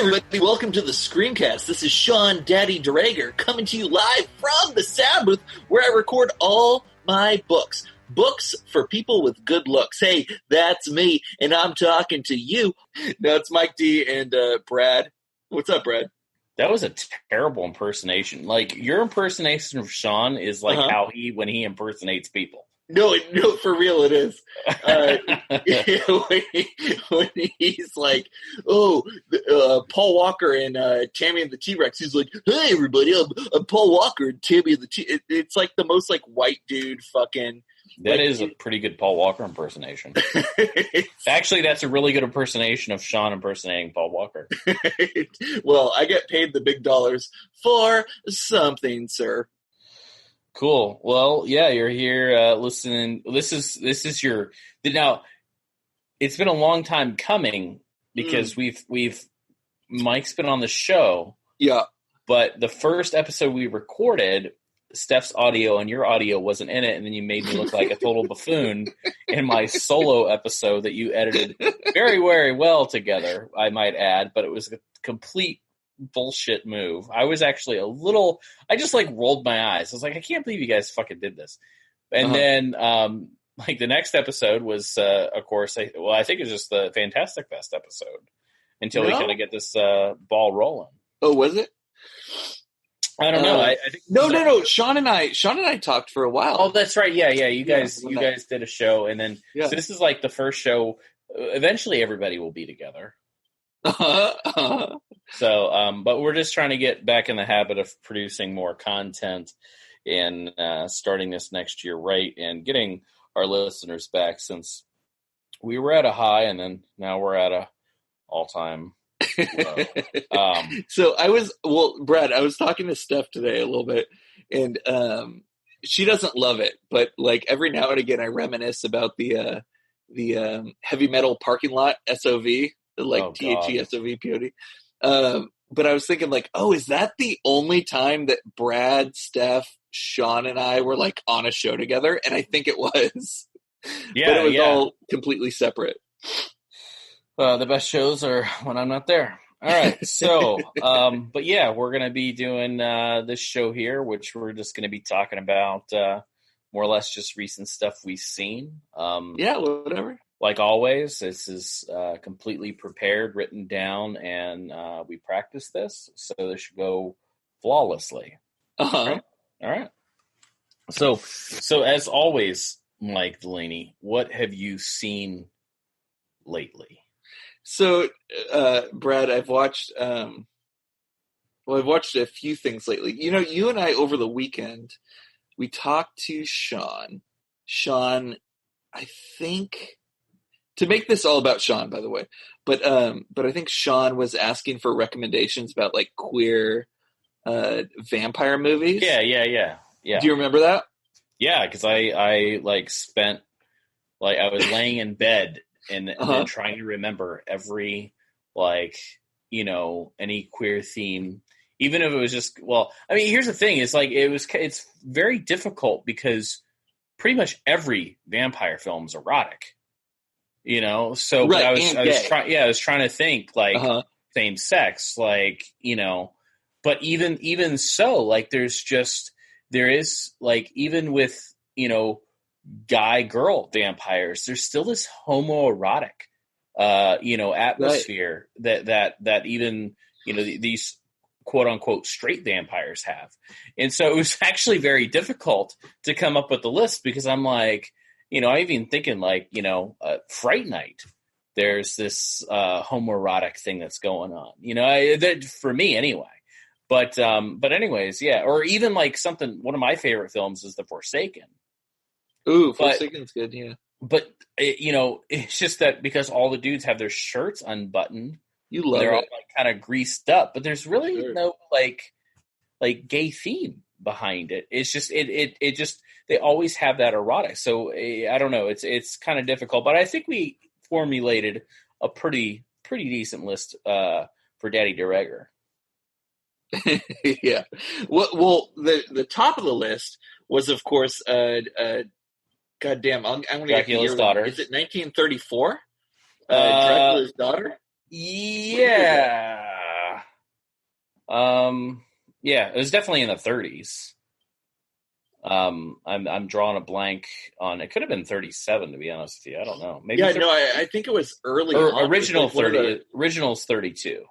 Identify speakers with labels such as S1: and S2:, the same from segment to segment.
S1: everybody, welcome to the Screamcast. This is Sean Daddy Drager coming to you live from the sound booth where I record all my books. Books for people with good looks. Hey, that's me, and I'm talking to you. Now it's Mike D and Brad. What's up, Brad?
S2: That was a terrible impersonation. Like, your impersonation of Sean is like how when he impersonates people.
S1: No, for real, it is. When he's like, Paul Walker and Tammy and the T-Rex, he's like, hey, everybody, I'm Paul Walker and Tammy and the T... It's like the most, like, white dude fucking...
S2: That is a pretty good Paul Walker impersonation. Actually, that's a really good impersonation of Sean impersonating Paul Walker.
S1: Well, I get paid the big dollars for something, sir.
S2: Cool. Well, yeah, you're here listening. This is your now. It's been a long time coming because Mike's been on the show.
S1: Yeah,
S2: but the first episode we recorded, Steph's audio and your audio wasn't in it, and then you made me look like a total buffoon in my solo episode that you edited very, very well together, I might add, but it was a complete bullshit move. I was actually I just like rolled my eyes. I was like, I can't believe you guys fucking did this. And then like the next episode was of course I think it was just the Fantastic Fest episode until we kind of get this ball rolling.
S1: Oh, was it?
S2: I don't know. I think
S1: no. Sean and I talked for a while.
S2: Oh, that's right. Yeah. You guys did a show, and then so this is like the first show. Eventually, everybody will be together. So, but we're just trying to get back in the habit of producing more content and starting this next year right and getting our listeners back, since we were at a high and then now we're at a all-time low.
S1: So Brad, I was talking to Steph today a little bit, and she doesn't love it, but like every now and again I reminisce about the heavy metal parking lot SOV. Like THESOVPOD. But I was thinking like, is that the only time that Brad, Steph, Sean, and I were like on a show together? And I think it was. Yeah, but it was all completely separate.
S2: The best shows are when I'm not there. All right. So, but yeah, we're going to be doing this show here, which we're just going to be talking about more or less just recent stuff we've seen.
S1: Whatever.
S2: Like always, this is completely prepared, written down, and we practice this, so this should go flawlessly. All right. So as always, Mike Delaney, what have you seen lately?
S1: So, Brad, I've watched. I've watched a few things lately. You know, you and I over the weekend, we talked to Sean. Sean, I think. To make this all about Sean, by the way, but I think Sean was asking for recommendations about like queer vampire movies.
S2: Yeah.
S1: Do you remember that?
S2: Yeah, because I like spent like I was laying in bed and then trying to remember every any queer theme, even if it was just here's the thing: it's like it's very difficult because pretty much every vampire film is erotic. So right, I was trying to think like same sex, like, but even so, like there is like, even with, guy girl vampires, there's still this homoerotic, atmosphere that even, these quote unquote straight vampires have. And so it was actually very difficult to come up with the list because I'm like, I even thinking like, Fright Night, there's this homoerotic thing that's going on, that for me anyway. But anyways, yeah. Or even like one of my favorite films is The Forsaken.
S1: Ooh, Forsaken's good, yeah.
S2: But, it's just that because all the dudes have their shirts unbuttoned, they're all like kind of greased up, but there's really no like gay theme behind it. It's just it just they always have that erotic. So I don't know. It's kind of difficult, but I think we formulated a pretty decent list for Daddy DeRegger.
S1: Yeah. Well, the top of the list was, of course, goddamn. I'm going to get the year
S2: daughter.
S1: Wrong. Is it 1934? Dracula's daughter.
S2: Yeah. Yeah, it was definitely in the 30s. I'm drawing a blank on. It could have been 37, to be honest with you. I don't know. Maybe.
S1: Yeah, no, I think it was early
S2: or
S1: on.
S2: original
S1: It was like
S2: 30. Original's 32.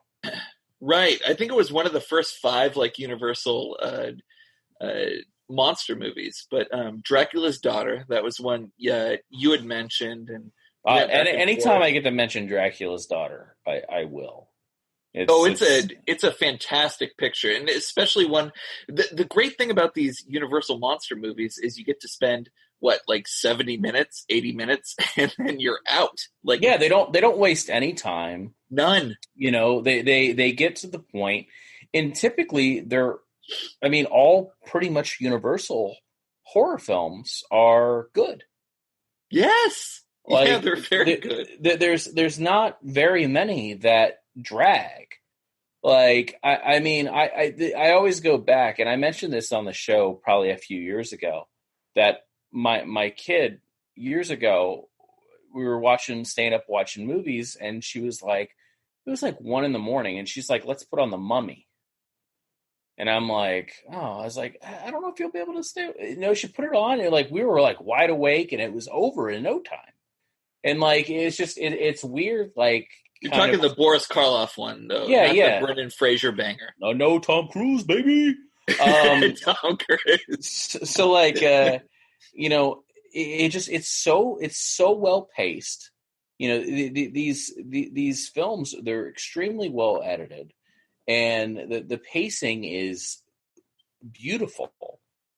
S1: Right. I think it was one of the first 5 like Universal monster movies. But Dracula's Daughter, that was one you had mentioned, and
S2: And anytime I get to mention Dracula's Daughter, I will.
S1: It's a fantastic picture, and especially one. The great thing about these Universal monster movies is you get to spend like 70 minutes, 80 minutes, and then you're out. Like,
S2: yeah, they don't waste any time.
S1: None.
S2: You know, they get to the point, and typically all pretty much Universal horror films are good.
S1: Yes, yeah, they're very good.
S2: There's not very many that drag. Like, I always go back, and I mentioned this on the show probably a few years ago, that my kid years ago, we were staying up watching movies, and she was like, it was like 1 a.m, and she's like, let's put on The Mummy. And I'm like, I was like, I don't know if you'll be able to stay. No, she put it on, and like, we were like wide awake, and it was over in no time. And like, it's just, it's weird. Like,
S1: you're talking the Boris Karloff one, though.
S2: Yeah,
S1: not
S2: yeah.
S1: The Brendan Fraser banger.
S2: No, Tom Cruise, baby.
S1: Tom Cruise.
S2: So like, it's so well paced. You know, these films, they're extremely well edited, and the pacing is beautiful.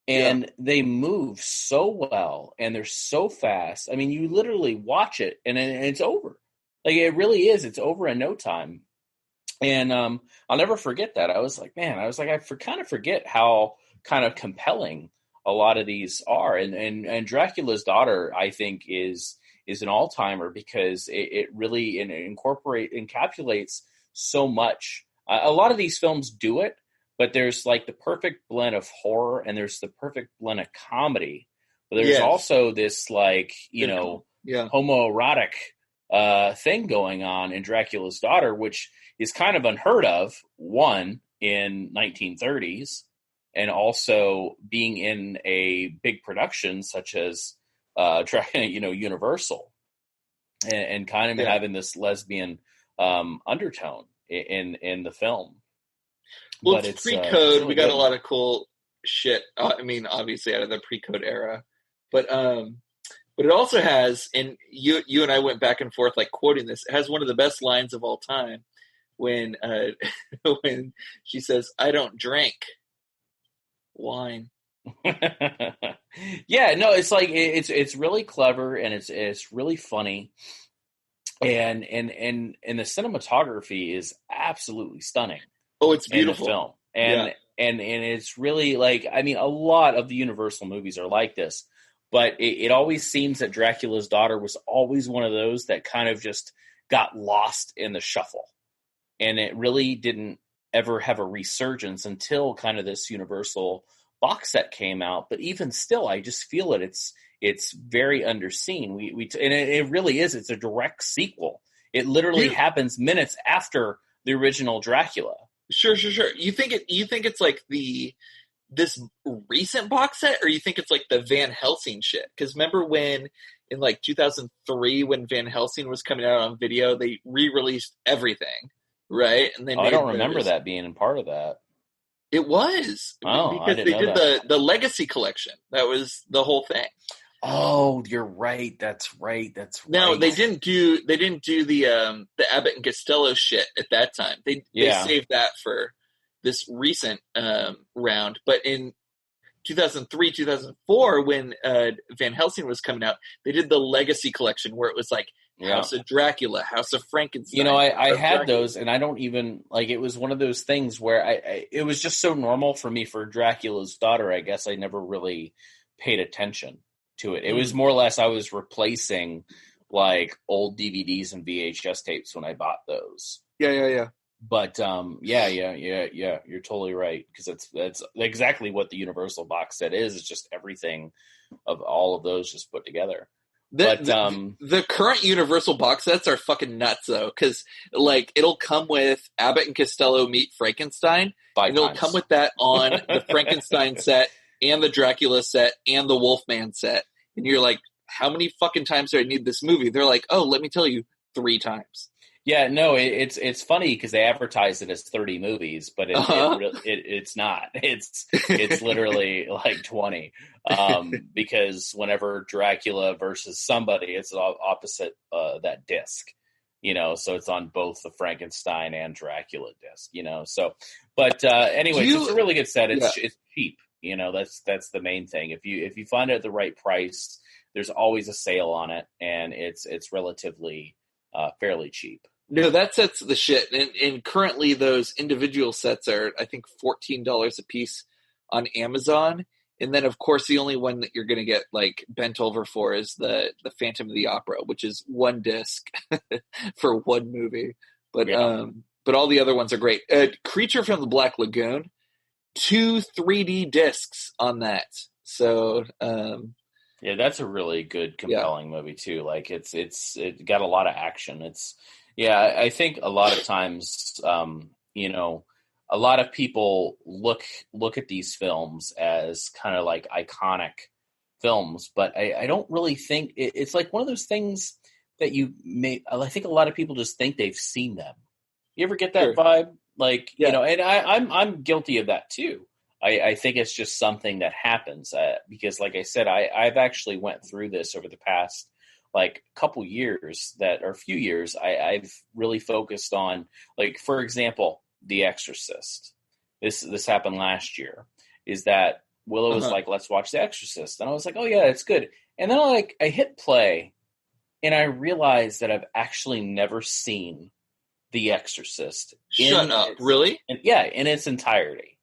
S2: And they move so well, and they're so fast. I mean, you literally watch it, and it's over. Like, it really is. It's over in no time. And I'll never forget that. I was like, I kind of forget how kind of compelling a lot of these are. And Dracula's Daughter, I think, is an all-timer because it really encapsulates so much. A lot of these films do it, but there's like the perfect blend of horror, and there's the perfect blend of comedy. But there's also this like, homoerotic thing going on in Dracula's Daughter, which is kind of unheard of, one, in 1930s, and also being in a big production such as Universal, and kind of having this lesbian undertone in the film.
S1: Well, it's pre-code. Really, we got a lot of cool shit. I mean, obviously out of the pre-code era, but it also has, and you and I went back and forth like quoting this. It has one of the best lines of all time when when she says, "I don't drink wine."
S2: Yeah, no, it's like it's really clever, and it's really funny, and the cinematography is absolutely stunning.
S1: Oh, it's beautiful
S2: in the film. And it's really like, I mean, a lot of the Universal movies are like this, but it always seems that Dracula's Daughter was always one of those that kind of just got lost in the shuffle. And it really didn't ever have a resurgence until kind of this Universal box set came out. But even still, I just feel it's very underseen. And it really is. It's a direct sequel. It literally happens minutes after the original Dracula.
S1: Sure. You think it's like this recent box set, or you think it's like the Van Helsing shit? Because remember when in like 2003 when Van Helsing was coming out on video, they re-released everything, right? And
S2: I don't remember that being part of that.
S1: It was because they did the Legacy collection. That was the whole thing.
S2: Oh, you're right. That's right.
S1: No, they didn't do the Abbott and Costello shit at that time. They saved that for this recent round. But in 2003, 2004, when Van Helsing was coming out, they did the Legacy collection where it was like House of Dracula, House of Frankenstein.
S2: You know, I had those, and I don't even like. It was one of those things where it was just so normal for me for Dracula's Daughter. I guess I never really paid attention to it. It was more or less I was replacing like old DVDs and VHS tapes when I bought those.
S1: Yeah.
S2: But yeah. You're totally right, because that's exactly what the Universal box set is. It's just everything of all of those just put together.
S1: The current Universal box sets are fucking nuts, though, because like it'll come with Abbott and Costello Meet Frankenstein, and it'll come with that on the Frankenstein set and the Dracula set and the Wolfman set, and you're like, how many fucking times do I need this movie? They're like, oh, let me tell you, 3 times.
S2: Yeah, no, it's funny because they advertise it as 30 movies, but it's not. It's literally like 20. Because whenever Dracula versus somebody, it's opposite that disc, so it's on both the Frankenstein and Dracula disc, so. But anyways, it's a really good set. It's cheap, that's the main thing. If you find it at the right price, there's always a sale on it, and it's relatively fairly cheap.
S1: No, that set's the shit. And currently those individual sets are, I think, $14 a piece on Amazon. And then, of course, the only one that you're going to get like bent over for is the Phantom of the Opera, which is 1 disc for 1 movie. But all the other ones are great. Creature from the Black Lagoon, 2 3D discs on that. So
S2: yeah, that's a really good, compelling movie too. Like it got a lot of action. I think a lot of times, a lot of people look at these films as kind of like iconic films, but I don't really think it's like one of those things that I think a lot of people just think they've seen them. You ever get that vibe? Like, and I'm guilty of that too. I think it's just something that happens because, like I said, I've actually went through this over the past like couple years or few years. I've really focused on, like, for example, The Exorcist. This happened last year. Is that Willow was like, let's watch The Exorcist. And I was like, oh yeah, it's good. And then I hit play and I realized that I've actually never seen The Exorcist.
S1: Shut up. Really?
S2: In its entirety.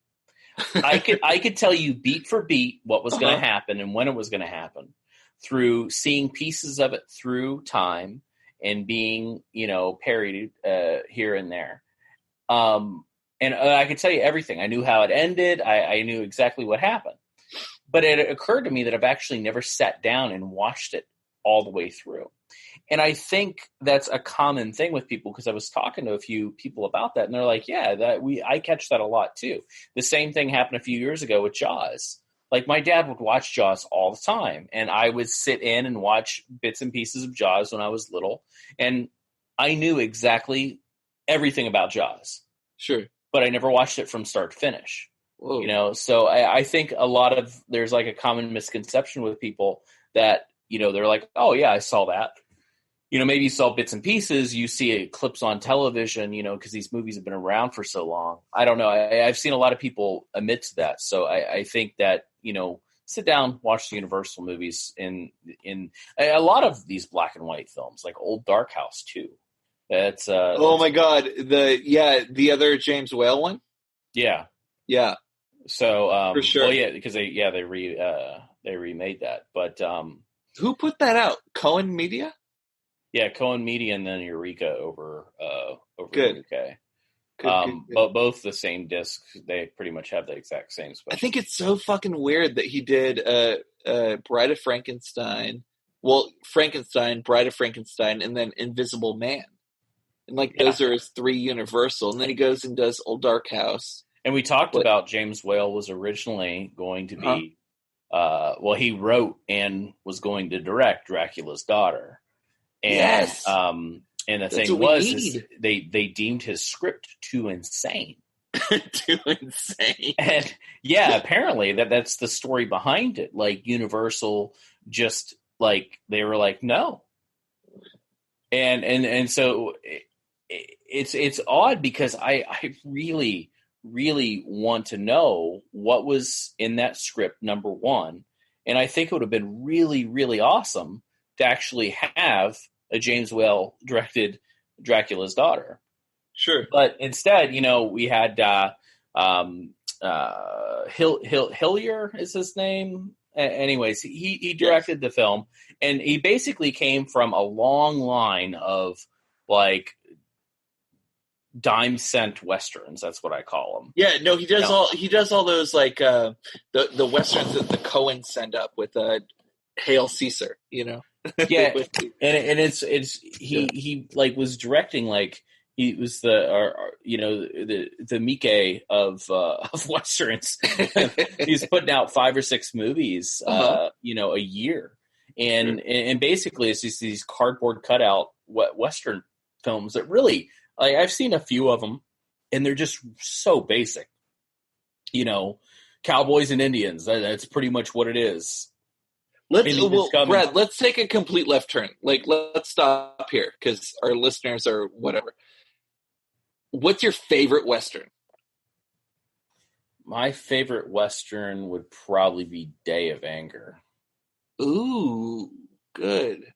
S2: I could tell you beat for beat what was going to happen and when it was going to happen through seeing pieces of it through time and being, parodied here and there. And I could tell you everything. I knew how it ended. I knew exactly what happened. But it occurred to me that I've actually never sat down and watched it all the way through. And I think that's a common thing with people, because I was talking to a few people about that, and they're like, yeah, I catch that a lot too. The same thing happened a few years ago with Jaws. Like, my dad would watch Jaws all the time, and I would sit in and watch bits and pieces of Jaws when I was little, and I knew exactly everything about Jaws.
S1: Sure.
S2: But I never watched it from start to finish.
S1: Whoa.
S2: So I think there's like a common misconception with people that, they're like, oh yeah, I saw that. Maybe you saw bits and pieces, you see clips on television, because these movies have been around for so long. I don't know. I've seen a lot of people admit to that. So I think that, sit down, watch the Universal movies in a lot of these black and white films, like Old Dark House too. That's
S1: oh my God. The other James Whale one.
S2: Yeah.
S1: Yeah.
S2: So,
S1: for sure.
S2: Well, yeah, because they remade that, but,
S1: who put that out? Cohen Media?
S2: Yeah, Cohen Media and then Eureka over
S1: Good.
S2: in the UK.
S1: Good.
S2: But both the same disc. They pretty much have the exact same special.
S1: I think it's so fucking weird that he did Bride of Frankenstein. Well, Frankenstein, Bride of Frankenstein, and then Invisible Man. And those are his 3 Universal. And then he goes and does Old Dark House.
S2: And we talked about James Whale was originally going to be, he wrote and was going to direct Dracula's Daughter. And,
S1: yes.
S2: And the thing was, they deemed his script too insane.
S1: Too insane.
S2: And yeah, apparently that's the story behind it. Like, Universal just they were like, no. And so it's odd, because I really, really want to know what was in that script, number one. And I think it would have been really, really awesome to actually have a James Whale directed Dracula's Daughter.
S1: Sure.
S2: But instead, we had Hillier is his name. Anyways, he directed the film, and he basically came from a long line of dime cent westerns. That's what I call them.
S1: Yeah, no, he does all those the westerns that the Coens send up with Hail Caesar,
S2: Yeah, and he like was directing, like he was the Mickey of westerns. He's putting out 5 or 6 movies, a year, and basically it's just these cardboard cutout western films that really, like, I've seen a few of them, and they're just so basic. Cowboys and Indians. That's pretty much what it is.
S1: Brad, let's take a complete left turn. Like, let's stop here because our listeners are whatever. What's your favorite Western?
S2: My favorite Western would probably be Day of Anger.
S1: Ooh, good.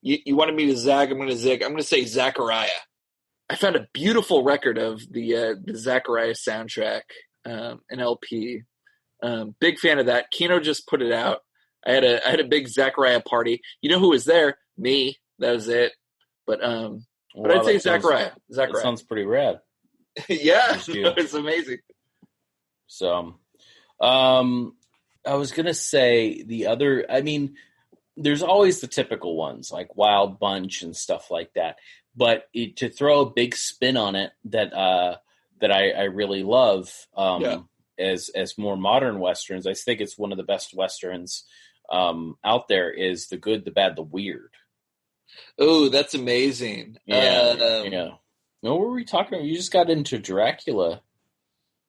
S1: You wanted me to zag, I'm going to zig. I'm going to say Zachariah. I found a beautiful record of the Zachariah soundtrack, an LP. Big fan of that. Kino just put it out. I had a big Zachariah party. You know who was there? Me. That was it. But I'd say Zachariah.
S2: That sounds pretty rad.
S1: Yeah, it's amazing.
S2: So, I was gonna say the other. I mean, there's always the typical ones like Wild Bunch and stuff like that. But to throw a big spin on it, that I really love. As more modern Westerns, I think it's one of the best Westerns out there, is The Good, the Bad, the Weird.
S1: Oh, that's amazing.
S2: Yeah. What were we talking about? You just got into Dracula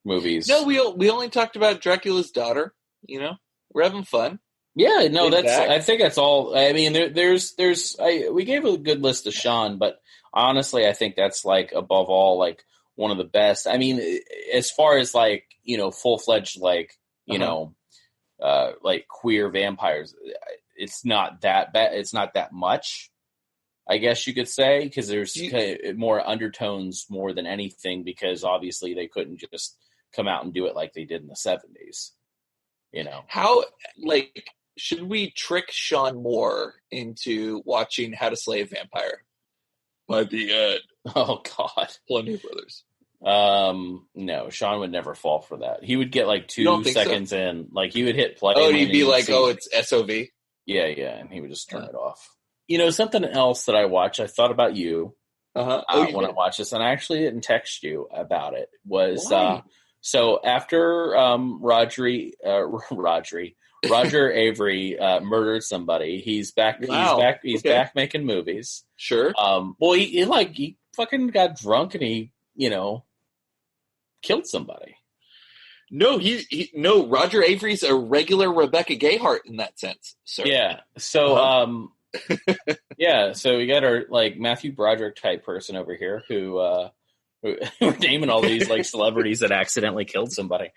S2: movies.
S1: No, we only talked about Dracula's daughter. We're having fun.
S2: Yeah, no, I think that's all. I mean, we gave a good list to Sean, but honestly, I think that's, like, above all, like, one of the best. I mean, as far as, like, full-fledged, like, like queer vampires, it's not that bad. It's not that much, I guess you could say, because there's more undertones more than anything, because obviously they couldn't just come out and do it like they did in the 70s.
S1: How, like, should we trick Sean Moore into watching How to Slay a Vampire by the end?
S2: Oh God,
S1: Plenty Brothers.
S2: No, Sean would never fall for that. He would get like 2 seconds in, like he would hit play.
S1: Oh, he'd be like, it's SOV.
S2: Yeah, and he would just turn it off. Something else that I watched, I thought about you when I watched this, and I actually didn't text you about it, was so after Roger Avery murdered somebody, he's back. Wow. He's back making movies.
S1: Sure.
S2: Well, he fucking got drunk and he killed somebody.
S1: No, no. Roger Avery's a regular Rebecca Gayheart in that sense. Sir.
S2: Yeah. So so we got our like Matthew Broderick type person over here who we're naming all these like celebrities that accidentally killed somebody.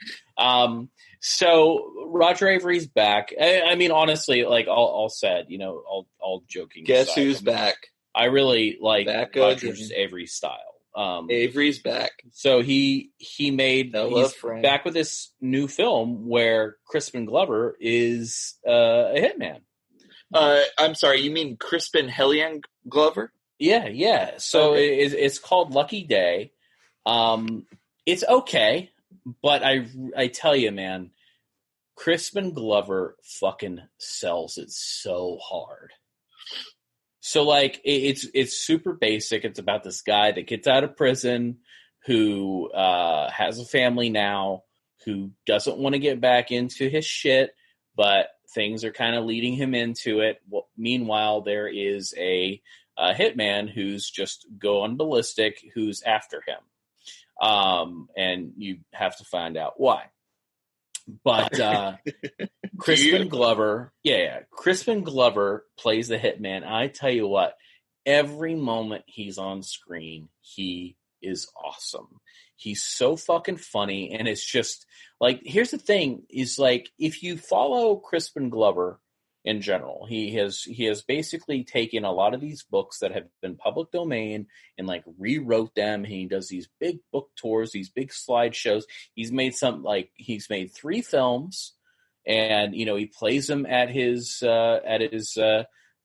S2: So Roger Avery's back. I mean, honestly, like all said, all joking.
S1: Guess
S2: aside,
S1: who's back?
S2: I really like Roger Avery's style.
S1: Avery's back.
S2: So he's back with this new film where Crispin Glover is a hitman.
S1: I'm sorry, you mean Crispin Hellion Glover?
S2: Yeah. So it's called Lucky Day. It's okay, but I tell you, man, Crispin Glover fucking sells it so hard. So like it's super basic. It's about this guy that gets out of prison who has a family now, who doesn't want to get back into his shit, but things are kind of leading him into it. Well, meanwhile, there is a hitman who's just going ballistic, who's after him. And you have to find out why. But Crispin Glover, Crispin Glover plays the hitman. I tell you what, every moment he's on screen, he is awesome. He's so fucking funny, and it's just like, here's the thing: is like if you follow Crispin Glover in general, he has basically taken a lot of these books that have been public domain and like rewrote them. He does these big book tours, these big slideshows. He's made 3 films, and he plays them at his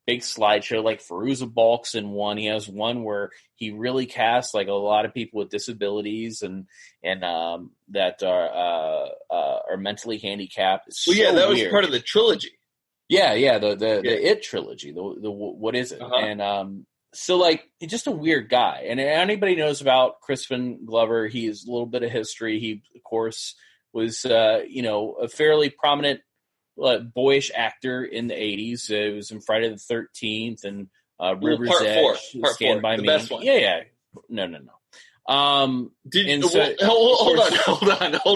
S2: big slideshow, like Fairuza Balk's in one. He has one where he really casts like a lot of people with disabilities and that are mentally handicapped. It's
S1: that was part of the trilogy.
S2: Yeah, the It trilogy. The what is it?
S1: Uh-huh.
S2: And so like he's just a weird guy. And anybody knows about Crispin Glover, he's a little bit of history. He of course was a fairly prominent boyish actor in the 80s. It was in Friday the 13th and River's Edge, Stand By Me.
S1: Best one.
S2: Yeah. No.
S1: Hold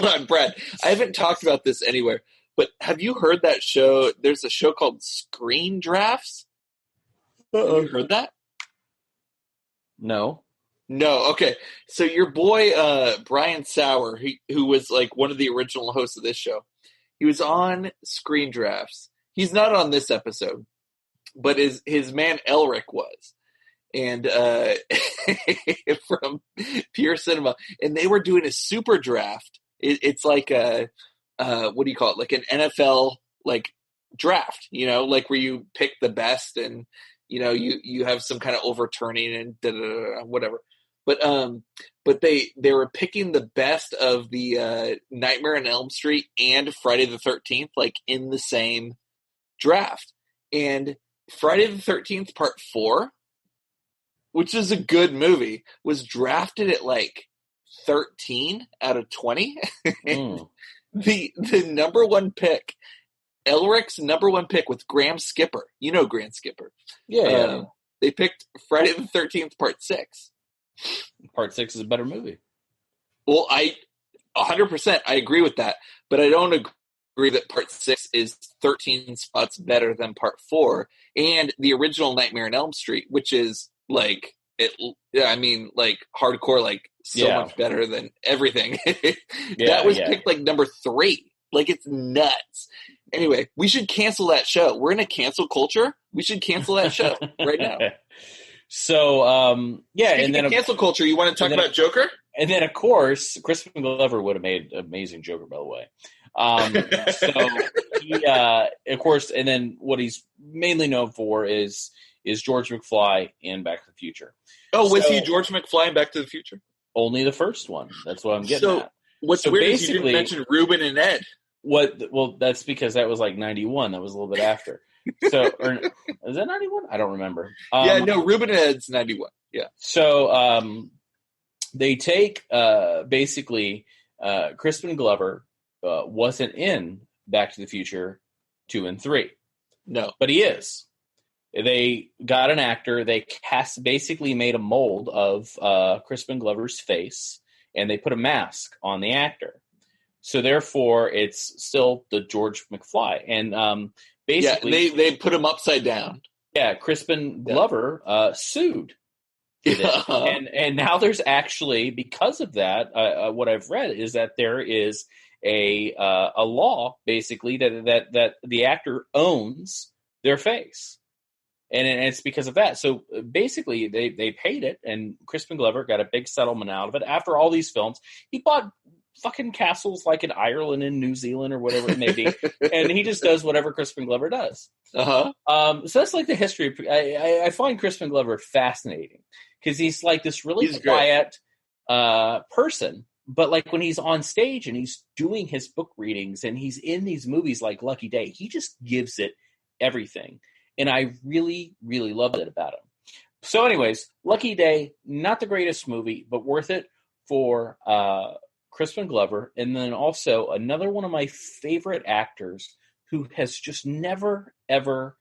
S1: on, Brad. I haven't talked about this anywhere, but have you heard that show? There's a show called Screen Drafts. Have you heard that?
S2: No.
S1: Okay. So your boy Brian Sauer, who was like one of the original hosts of this show, he was on Screen Drafts. He's not on this episode, but his man Elric was. And from Pure Cinema, and they were doing a super draft. It's like a what do you call it? Like an NFL like draft, like where you pick the best, and you have some kind of overturning and whatever. But they were picking the best of the Nightmare on Elm Street and Friday the 13th, like in the same draft. And Friday the 13th Part 4, which is a good movie, was drafted at like 13 out of 20. The number one pick, Elric's number one pick with Graham Skipper. You know Graham Skipper.
S2: Yeah.
S1: They picked Friday the 13th Part 6.
S2: Part 6 is a better movie.
S1: Well, 100% I agree with that, but I don't agree that Part 6 is 13 spots better than Part 4 and the original Nightmare on Elm Street, which is like hardcore, like much better than everything. That was picked like number 3. Like, it's nuts. Anyway, we should cancel that show. We're in a cancel culture. We should cancel that show right now.
S2: So,
S1: and then cancel culture. You want to talk about Joker?
S2: And then, of course, Crispin Glover would have made an amazing Joker, by the way. So he, of course, and then what he's mainly known for is George McFly in Back to the Future.
S1: Oh, was he George McFly in Back to the Future?
S2: Only the first one. That's what I'm getting at.
S1: What's weird is you didn't mention Ruben and Ed.
S2: Well, that's because that was like 91. That was a little bit after. So, is that 91? I don't remember.
S1: Ruben and Ed's 91. Yeah.
S2: So, they take basically Crispin Glover wasn't in Back to the Future 2 and 3.
S1: No,
S2: but he is. They got an actor. They basically made a mold of Crispin Glover's face, and they put a mask on the actor. So therefore, it's still the George McFly, and basically
S1: they put him upside down.
S2: Yeah, Crispin Glover sued. And now there's actually, because of that, what I've read is that there is a law basically that the actor owns their face, and it's because of that. So basically, they paid it, and Crispin Glover got a big settlement out of it. After all these films, he bought fucking castles like in Ireland and New Zealand or whatever it may be, and he just does whatever Crispin Glover does. So that's like the history of, I find Crispin Glover fascinating because he's like this really quiet person, but like when he's on stage and he's doing his book readings and he's in these movies like Lucky Day, he just gives it everything, and I really, really loved it about him. So anyways, Lucky Day, not the greatest movie, but worth it for Crispin Glover. And then also another one of my favorite actors who has just never, ever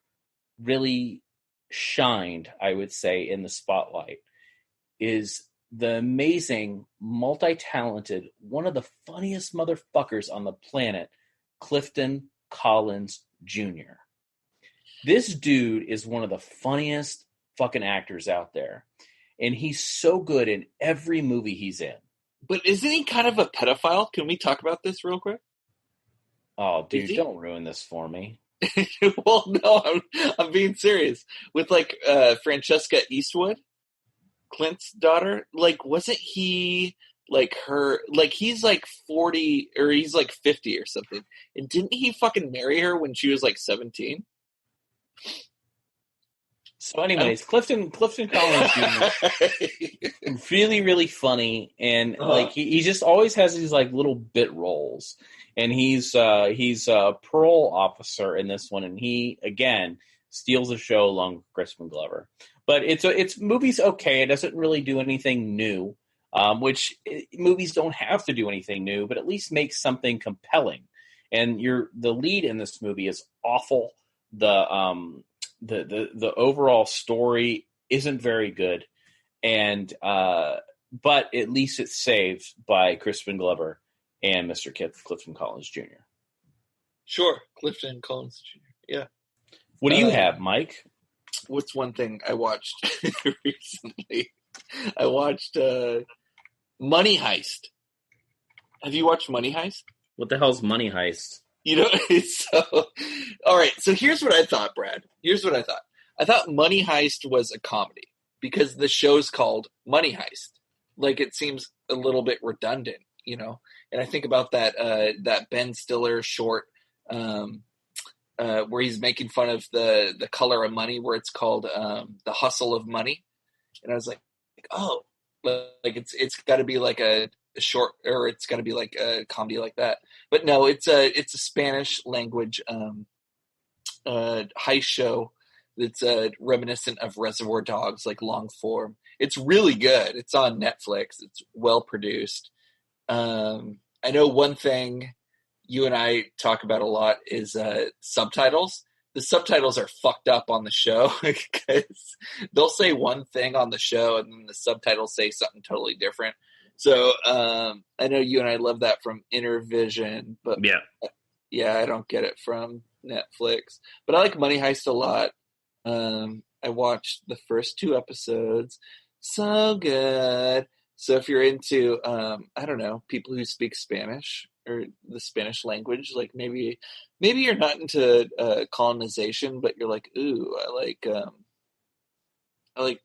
S2: really shined, I would say, in the spotlight is the amazing, multi-talented, one of the funniest motherfuckers on the planet, Clifton Collins Jr. This dude is one of the funniest fucking actors out there. And he's so good in every movie he's in.
S1: But isn't he kind of a pedophile? Can we talk about this real quick?
S2: Oh, dude, don't ruin this for me.
S1: Well, no, I'm being serious. With like Francesca Eastwood, Clint's daughter, like wasn't he like her? Like he's like 40 or he's like 50 or something. And didn't he fucking marry her when she was like 17?
S2: So anyways, Clifton Collins Jr. really, really funny, and like he just always has these like little bit roles, and he's a parole officer in this one, and he again steals the show along with Crispin Glover. But it's movie's okay. It doesn't really do anything new, movies don't have to do anything new, but at least make something compelling. And the lead in this movie is awful. The overall story isn't very good, and but at least it's saved by Crispin Glover and Mr. Clifton Collins Jr.
S1: Sure, Clifton Collins Jr. Yeah.
S2: What do you have, Mike?
S1: What's one thing I watched recently? I watched Money Heist. Have you watched Money Heist?
S2: What the hell's Money Heist?
S1: You know, all right. So here's what I thought, Brad. Here's what I thought. I thought Money Heist was a comedy because the show's called Money Heist. Like, it seems a little bit redundant, you know. And I think about that Ben Stiller short where he's making fun of the color of money, where it's called The Hustle of Money. And I was like, oh, like it's got to be like a short, or it's got to be like a comedy like that. But no, it's a Spanish language heist show that's reminiscent of Reservoir Dogs, like long form. It's really good. It's on Netflix. It's well produced. I know one thing you and I talk about a lot is subtitles. The subtitles are fucked up on the show because they'll say one thing on the show and then the subtitles say something totally different. So I know you and I love that from Intervision, but yeah, I don't get it from Netflix. But I like Money Heist a lot. I watched the first 2 episodes. So good. So if you're into, I don't know, people who speak Spanish or the Spanish language, like maybe you're not into colonization, but you're like, ooh, I like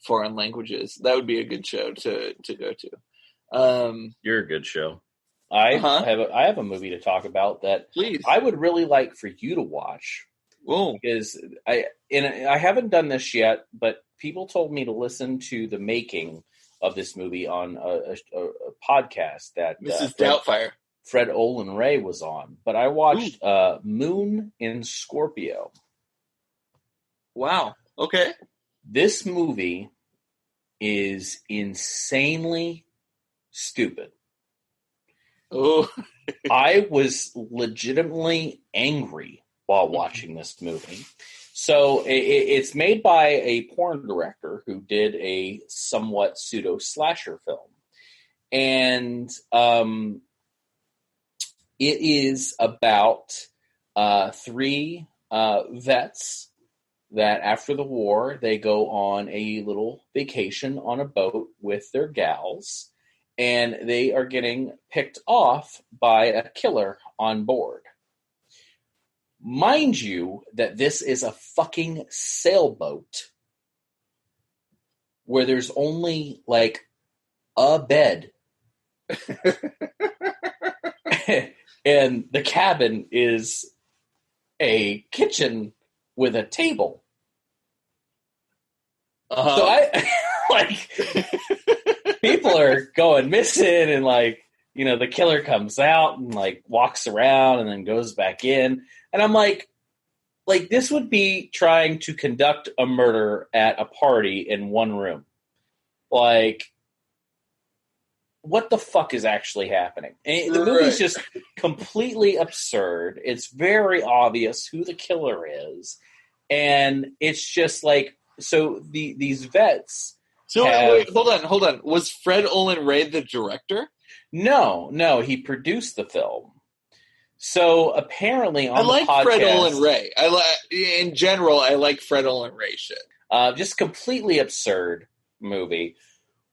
S1: foreign languages. That would be a good show to go to.
S2: You're a good show. I have a movie to talk about that
S1: Please.
S2: I would really like for you to watch.
S1: Whoa.
S2: Because I haven't done this yet, but people told me to listen to the making of this movie on a podcast that
S1: Mrs. Doubtfire.
S2: Fred Olin Ray was on. But I watched Moon in Scorpio.
S1: Wow. Okay.
S2: This movie is insanely stupid.
S1: Oh.
S2: I was legitimately angry while watching this movie. So it's made by a porn director who did a somewhat pseudo slasher film. And it is about 3 vets that after the war, they go on a little vacation on a boat with their gals, and they are getting picked off by a killer on board. Mind you that this is a fucking sailboat where there's only like a bed. And the cabin is a kitchen with a table. So I like people are going missing, and like, you know, the killer comes out and like walks around and then goes back in. And I'm like this would be trying to conduct a murder at a party in one room. Like, what the fuck is actually happening? And the movie's just completely absurd. It's very obvious who the killer is. And it's just like, so these vets.
S1: So wait, hold on. Was Fred Olin Ray the director?
S2: No, he produced the film. So apparently on the podcast, I like
S1: Fred Olin Ray. In general, I like Fred Olin Ray shit.
S2: Just completely absurd movie,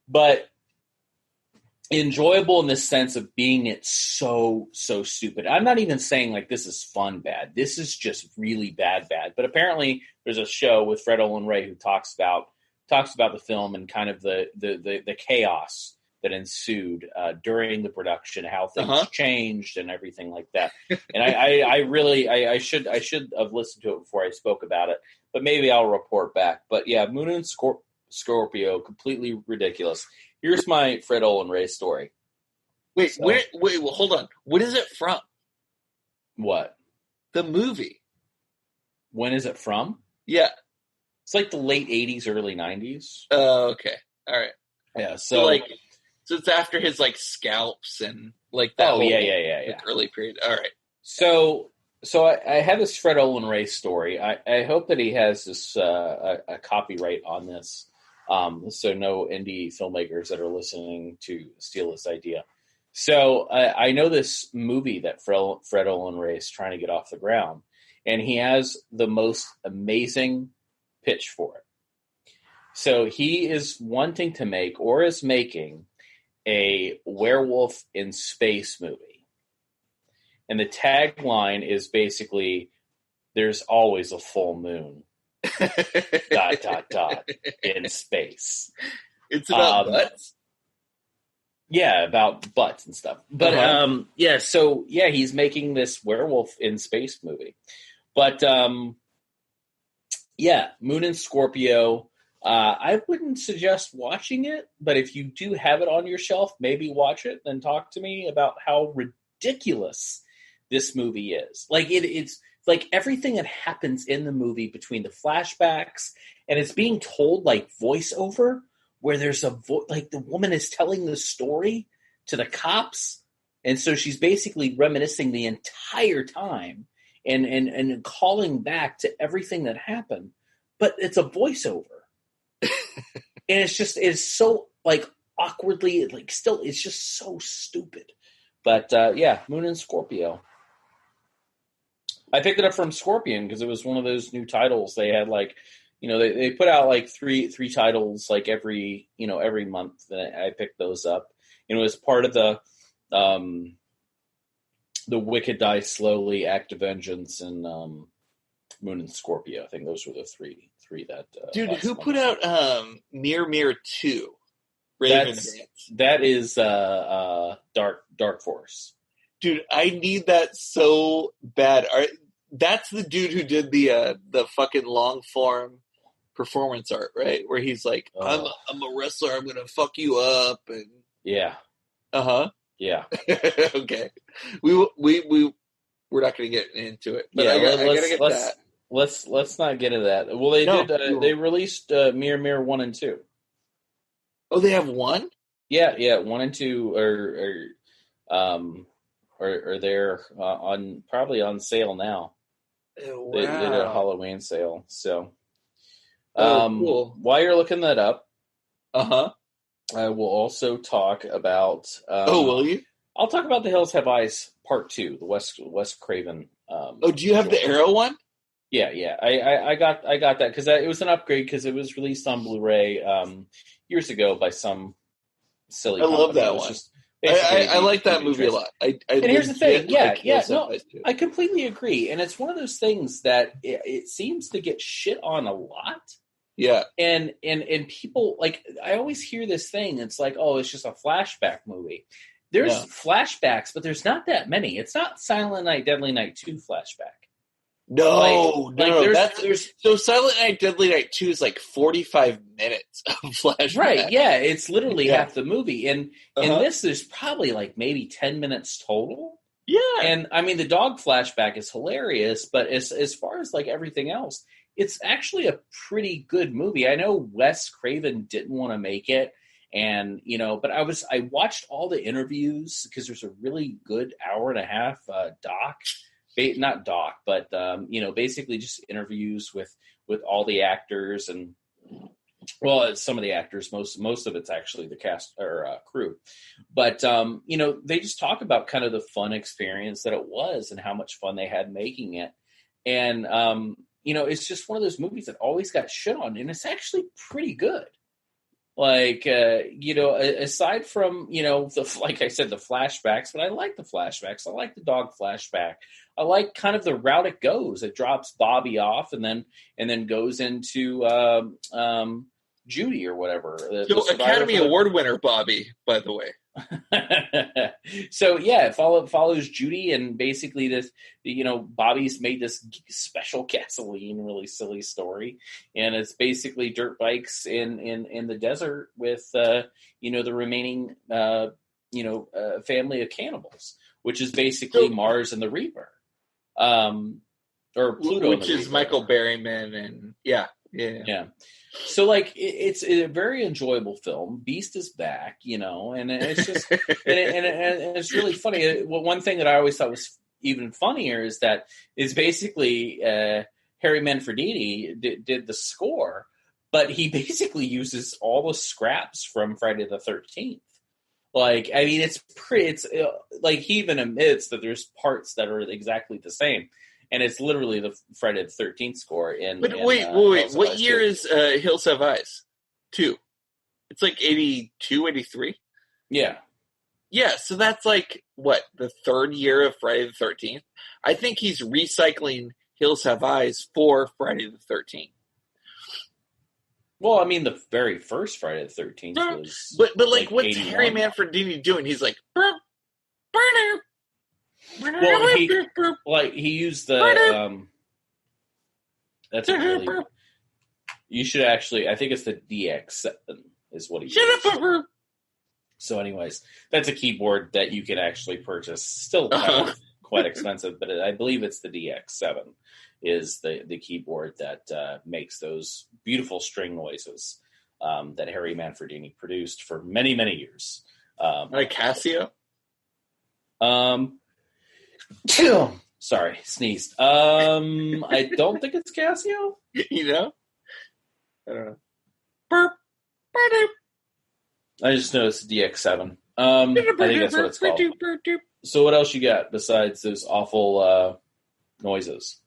S2: but enjoyable in the sense of being it so stupid. I'm not even saying like this is fun bad. This is just really bad. But apparently there's a show with Fred Olin Ray who talks about the film and kind of the chaos that ensued during the production, how things changed and everything like that. And I should have listened to it before I spoke about it, but maybe I'll report back. But yeah, Moon and Scorpio, completely ridiculous. Here's my Fred Olin Ray story.
S1: Wait,
S2: So,
S1: wait, well, hold on. What is it from?
S2: what?
S1: The movie.
S2: When is it from?
S1: Yeah.
S2: It's like the late 80s, early 90s.
S1: Oh, okay. All right.
S2: Yeah,
S1: So it's after his like scalps and like that whole
S2: yeah.
S1: early period. All right.
S2: So I have this Fred Olin Ray story. I hope that he has this a copyright on this, so no indie filmmakers that are listening to steal this idea. So I know this movie that Fred Olin Ray is trying to get off the ground, and he has the most amazing pitch for it. So he is wanting to make, or is making, a werewolf in space movie. And the tagline is basically, there's always a full moon, ... in space.
S1: It's about butts?
S2: Yeah, about butts and stuff. But, he's making this werewolf in space movie. But, Moon and Scorpio, I wouldn't suggest watching it, but if you do have it on your shelf, maybe watch it and talk to me about how ridiculous this movie is. Like it's like everything that happens in the movie between the flashbacks and it's being told like voiceover, where there's like the woman is telling the story to the cops, and so she's basically reminiscing the entire time and calling back to everything that happened, but it's a voiceover. And it's so like awkwardly, like still, it's just so stupid. But Moon and Scorpio. I picked it up from Scorpion because it was one of those new titles. They had like, they put out like three titles like every month. And I picked those up. And it was part of the Wicked Die Slowly, Act of Vengeance, and Moon and Scorpio. I think those were the three that.
S1: Dude, who put out Mirror 2?
S2: That is Dark Force.
S1: Dude, I need that so bad. That's the dude who did the fucking long form performance art, right? Where he's like, I'm a wrestler, I'm gonna fuck you up, and
S2: yeah,
S1: yeah. Okay, we're not gonna get into it. But I gotta get that.
S2: Let's not get into that. Well, they released Mirror 1 and 2.
S1: Oh, they have 1?
S2: Yeah, 1 and 2 are there probably on sale now.
S1: Oh, wow.
S2: They did a Halloween sale. So,
S1: cool.
S2: While you're looking that up,
S1: I
S2: will also talk about.
S1: Will you?
S2: I'll talk about The Hills Have Eyes Part 2, the Wes Craven.
S1: Do you have the Arrow one?
S2: Yeah. I got that because it was an upgrade because it was released on Blu-ray years ago by some silly.
S1: I love that one. I like that movie a lot. And
S2: here's the thing, I completely agree, and it's one of those things that it seems to get shit on a lot.
S1: Yeah,
S2: and people like I always hear this thing. It's like, oh, it's just a flashback movie. There's flashbacks, but there's not that many. It's not Silent Night, Deadly Night 2 flashback.
S1: No. So Silent Night, Deadly Night 2 is like 45 minutes of flashback.
S2: Right, yeah, it's literally half the movie. And in this, there's probably like maybe 10 minutes total.
S1: Yeah.
S2: And I mean, the dog flashback is hilarious, but as far as like everything else, it's actually a pretty good movie. I know Wes Craven didn't want to make it. And, but I watched all the interviews because there's a really good hour and a half doc. Not doc, but basically just interviews with all the actors and some of the actors. Most of it's actually the cast or crew, but they just talk about kind of the fun experience that it was and how much fun they had making it, and it's just one of those movies that always got shit on, and it's actually pretty good. Like, aside from, like I said, the flashbacks, but I like the flashbacks. I like the dog flashback. I like kind of the route it goes. It drops Bobby off and then goes into Judy or whatever.
S1: So Academy Award winner Bobby, by the way.
S2: So yeah, it follows Judy, and basically this, Bobby's made this special gasoline, really silly story, and it's basically dirt bikes in the desert with the remaining family of cannibals, which is basically Mars and the Reaper, or Pluto,
S1: which is Michael Berryman, and yeah.
S2: So like it's a very enjoyable film. Beast is back, and it's just and it's really funny. One thing that I always thought was even funnier is that is basically Harry Manfredini did the score, but he basically uses all the scraps from Friday the 13th. Like, I mean, it's like he even admits that there's parts that are exactly the same. And it's literally the Friday the 13th score.
S1: But wait. What year is Hills Have Eyes 2? It's like 82, 83?
S2: Yeah.
S1: Yeah, so that's like, what, the third year of Friday the 13th? I think he's recycling Hills Have Eyes for Friday the 13th.
S2: Well, I mean, the very first Friday the 13th was...
S1: But like what's 81? Harry Manfredini doing? He's like...
S2: Well, he used the... that's a really... You should actually... I think it's the DX7 is what he used. So anyways, that's a keyboard that you can actually purchase. Still kind of quite expensive, but I believe it's the DX7 is the keyboard that makes those beautiful string noises that Harry Manfredini produced for many, many years.
S1: Like Casio?
S2: Sorry, sneezed. I don't think it's Casio.
S1: You know? I don't know. Burp.
S2: I just know it's DX7. I think that's what it's called. So what else you got besides those awful noises?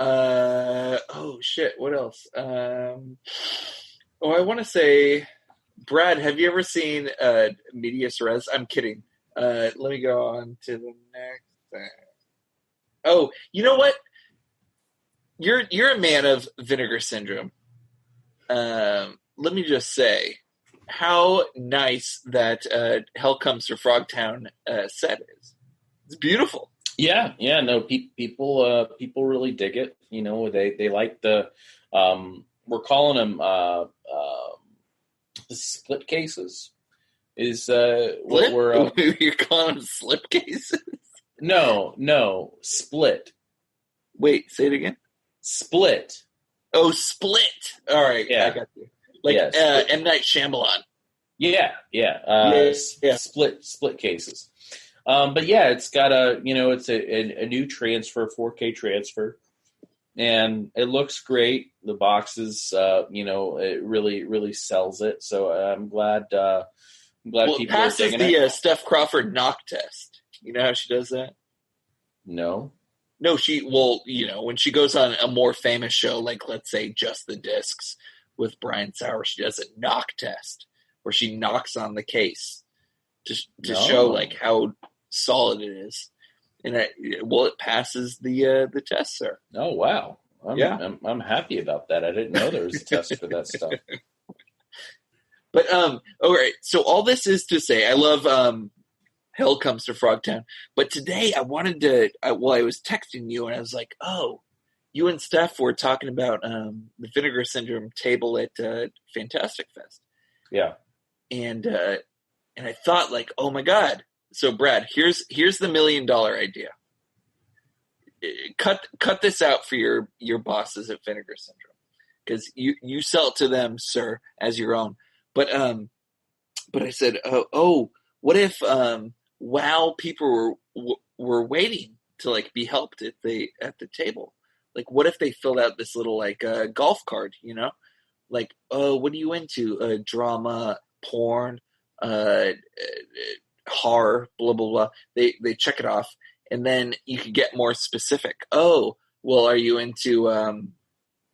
S1: Oh, shit. What else? I want to say, Brad, have you ever seen Medias Res? I'm kidding. Let me go on to the next thing. Oh, you know what? You're a man of Vinegar Syndrome. Let me just say how nice that Hell Comes to Frogtown set is. It's beautiful.
S2: Yeah. No, people really dig it. You know, they like the. We're calling them the split cases. Is what we're
S1: you're calling them slip cases?
S2: No, split.
S1: Wait, say it again.
S2: Split.
S1: Oh, split. All right,
S2: yeah.
S1: I got you. Like M. Night Shyamalan.
S2: Yeah. Split cases. But yeah, it's got it's a new transfer, 4K transfer, and it looks great. The boxes, it really sells it. So I'm glad. People are digging it.
S1: Passes the Steph Crawford knock test. You know how she does that?
S2: No,
S1: when she goes on a more famous show, like let's say Just the Discs with Brian Sauer, she does a knock test where she knocks on the case to show like how solid it is, and it passes the test, sir.
S2: Oh wow! I'm happy about that. I didn't know there was a test for that stuff.
S1: But all right. So all this is to say, I love Hell Comes to Frogtown. But today I wanted to. I was texting you, and I was like, "Oh, you and Steph were talking about the Vinegar Syndrome table at Fantastic Fest."
S2: Yeah.
S1: And I thought, like, oh my god. So Brad, here's the $1 million idea. Cut this out for your bosses at Vinegar Syndrome, because you sell it to them, sir, as your own. But I said, oh, what if while people were waiting to like be helped at the table, like what if they filled out this little like golf card, like, oh, what are you into? Drama, porn, horror, blah blah blah. They check it off, and then you could get more specific. Oh, well, are you into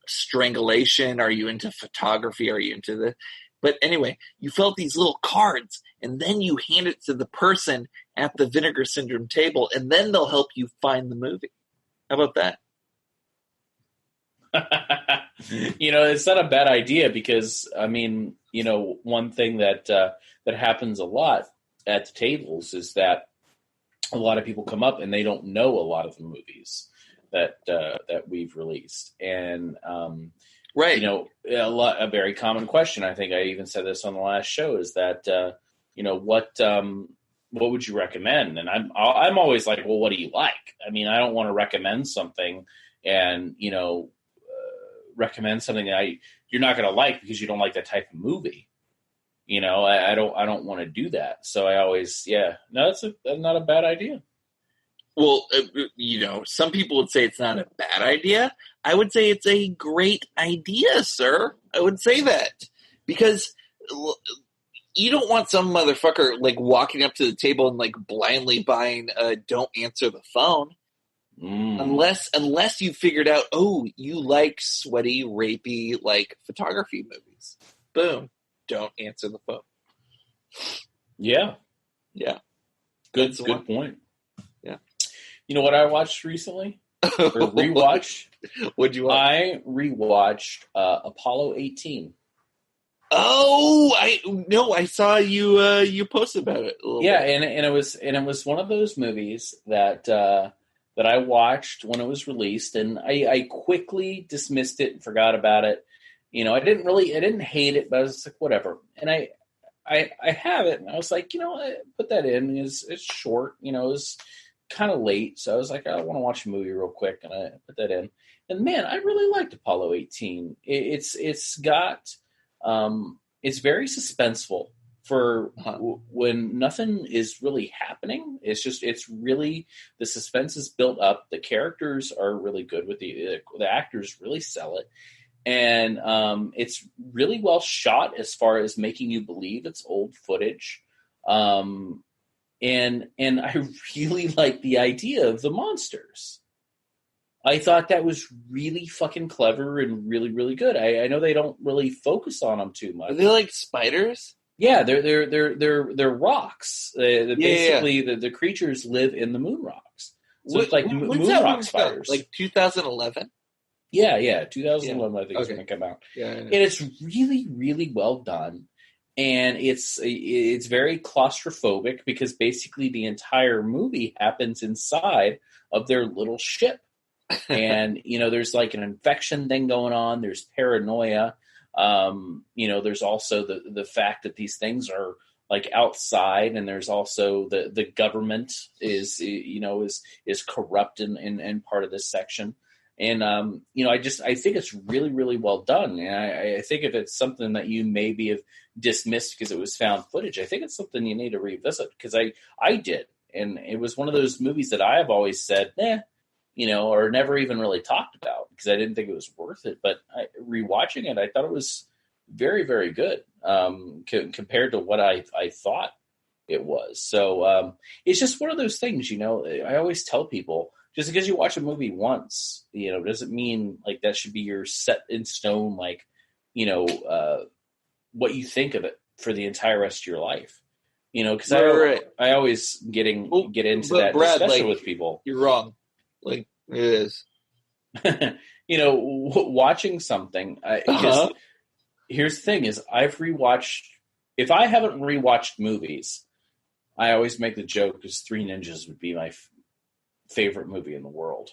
S1: strangulation? Are you into photography? Are you into the? But anyway, you fill out these little cards, and then you hand it to the person at the Vinegar Syndrome table, and then they'll help you find the movie. How about that?
S2: It's not a bad idea because, I mean, one thing that happens a lot at the tables is that a lot of people come up and they don't know a lot of the movies that we've released. And,
S1: right.
S2: A very common question, I think I even said this on the last show, is that, what would you recommend? And I'm always like, well, what do you like? I mean, I don't want to recommend something and, recommend something that you're not going to like because you don't like that type of movie. I don't want to do that. So I always, that's not a bad idea.
S1: Well, some people would say it's not a bad idea. I would say it's a great idea, sir. I would say that because you don't want some motherfucker like walking up to the table and like blindly buying Don't Answer the Phone. Unless you figured out, oh, you like sweaty, rapey, like photography movies. Boom. Don't Answer the Phone.
S2: Yeah.
S1: Yeah.
S2: Good point.
S1: Yeah.
S2: You know what I watched recently? Or rewatched?
S1: What'd you watch?
S2: I rewatched Apollo 18.
S1: Oh, I saw you post about it a little bit.
S2: And it was one of those movies that I watched when it was released, and I quickly dismissed it and forgot about it. I didn't hate it, but I was like, whatever. And I have it, and I was like, I put that in. It's short, it was kind of late, so I was like, I want to watch a movie real quick, and I put that in. And man, I really liked Apollo 18. It's got it's very suspenseful for when nothing is really happening. It's really, the suspense is built up. The characters are really good with the actors really sell it. And it's really well shot as far as making you believe it's old footage. And I really like the idea of the monsters. I thought that was really fucking clever and really, really good. I know they don't really focus on them too much.
S1: Are they like spiders?
S2: Yeah, they're rocks. Basically, the creatures live in the moon rocks. So it's like moon rock spiders.
S1: Like 2011?
S2: Yeah, 2011 I think is when it came out.
S1: Yeah,
S2: and it's really, really well done. And it's very claustrophobic because basically the entire movie happens inside of their little ship. And, there's like an infection thing going on. There's paranoia. There's also the fact that these things are like outside, and there's also the government is corrupt in part of this section. And, I think it's really, really well done. And I think if it's something that you maybe have dismissed because it was found footage, I think it's something you need to revisit, because I did. And it was one of those movies that I have always said, or never even really talked about because I didn't think it was worth it. But rewatching it, I thought it was very, very good compared to what I thought it was. So it's just one of those things, I always tell people, just because you watch a movie once, doesn't mean like that should be your set in stone, like, what you think of it for the entire rest of your life. Because I always get into that
S1: Brad,
S2: discussion with people.
S1: You're wrong. Like it is.
S2: Watching something. Here's the thing: is if I haven't rewatched movies, I always make the joke because Three Ninjas would be my favorite movie in the world.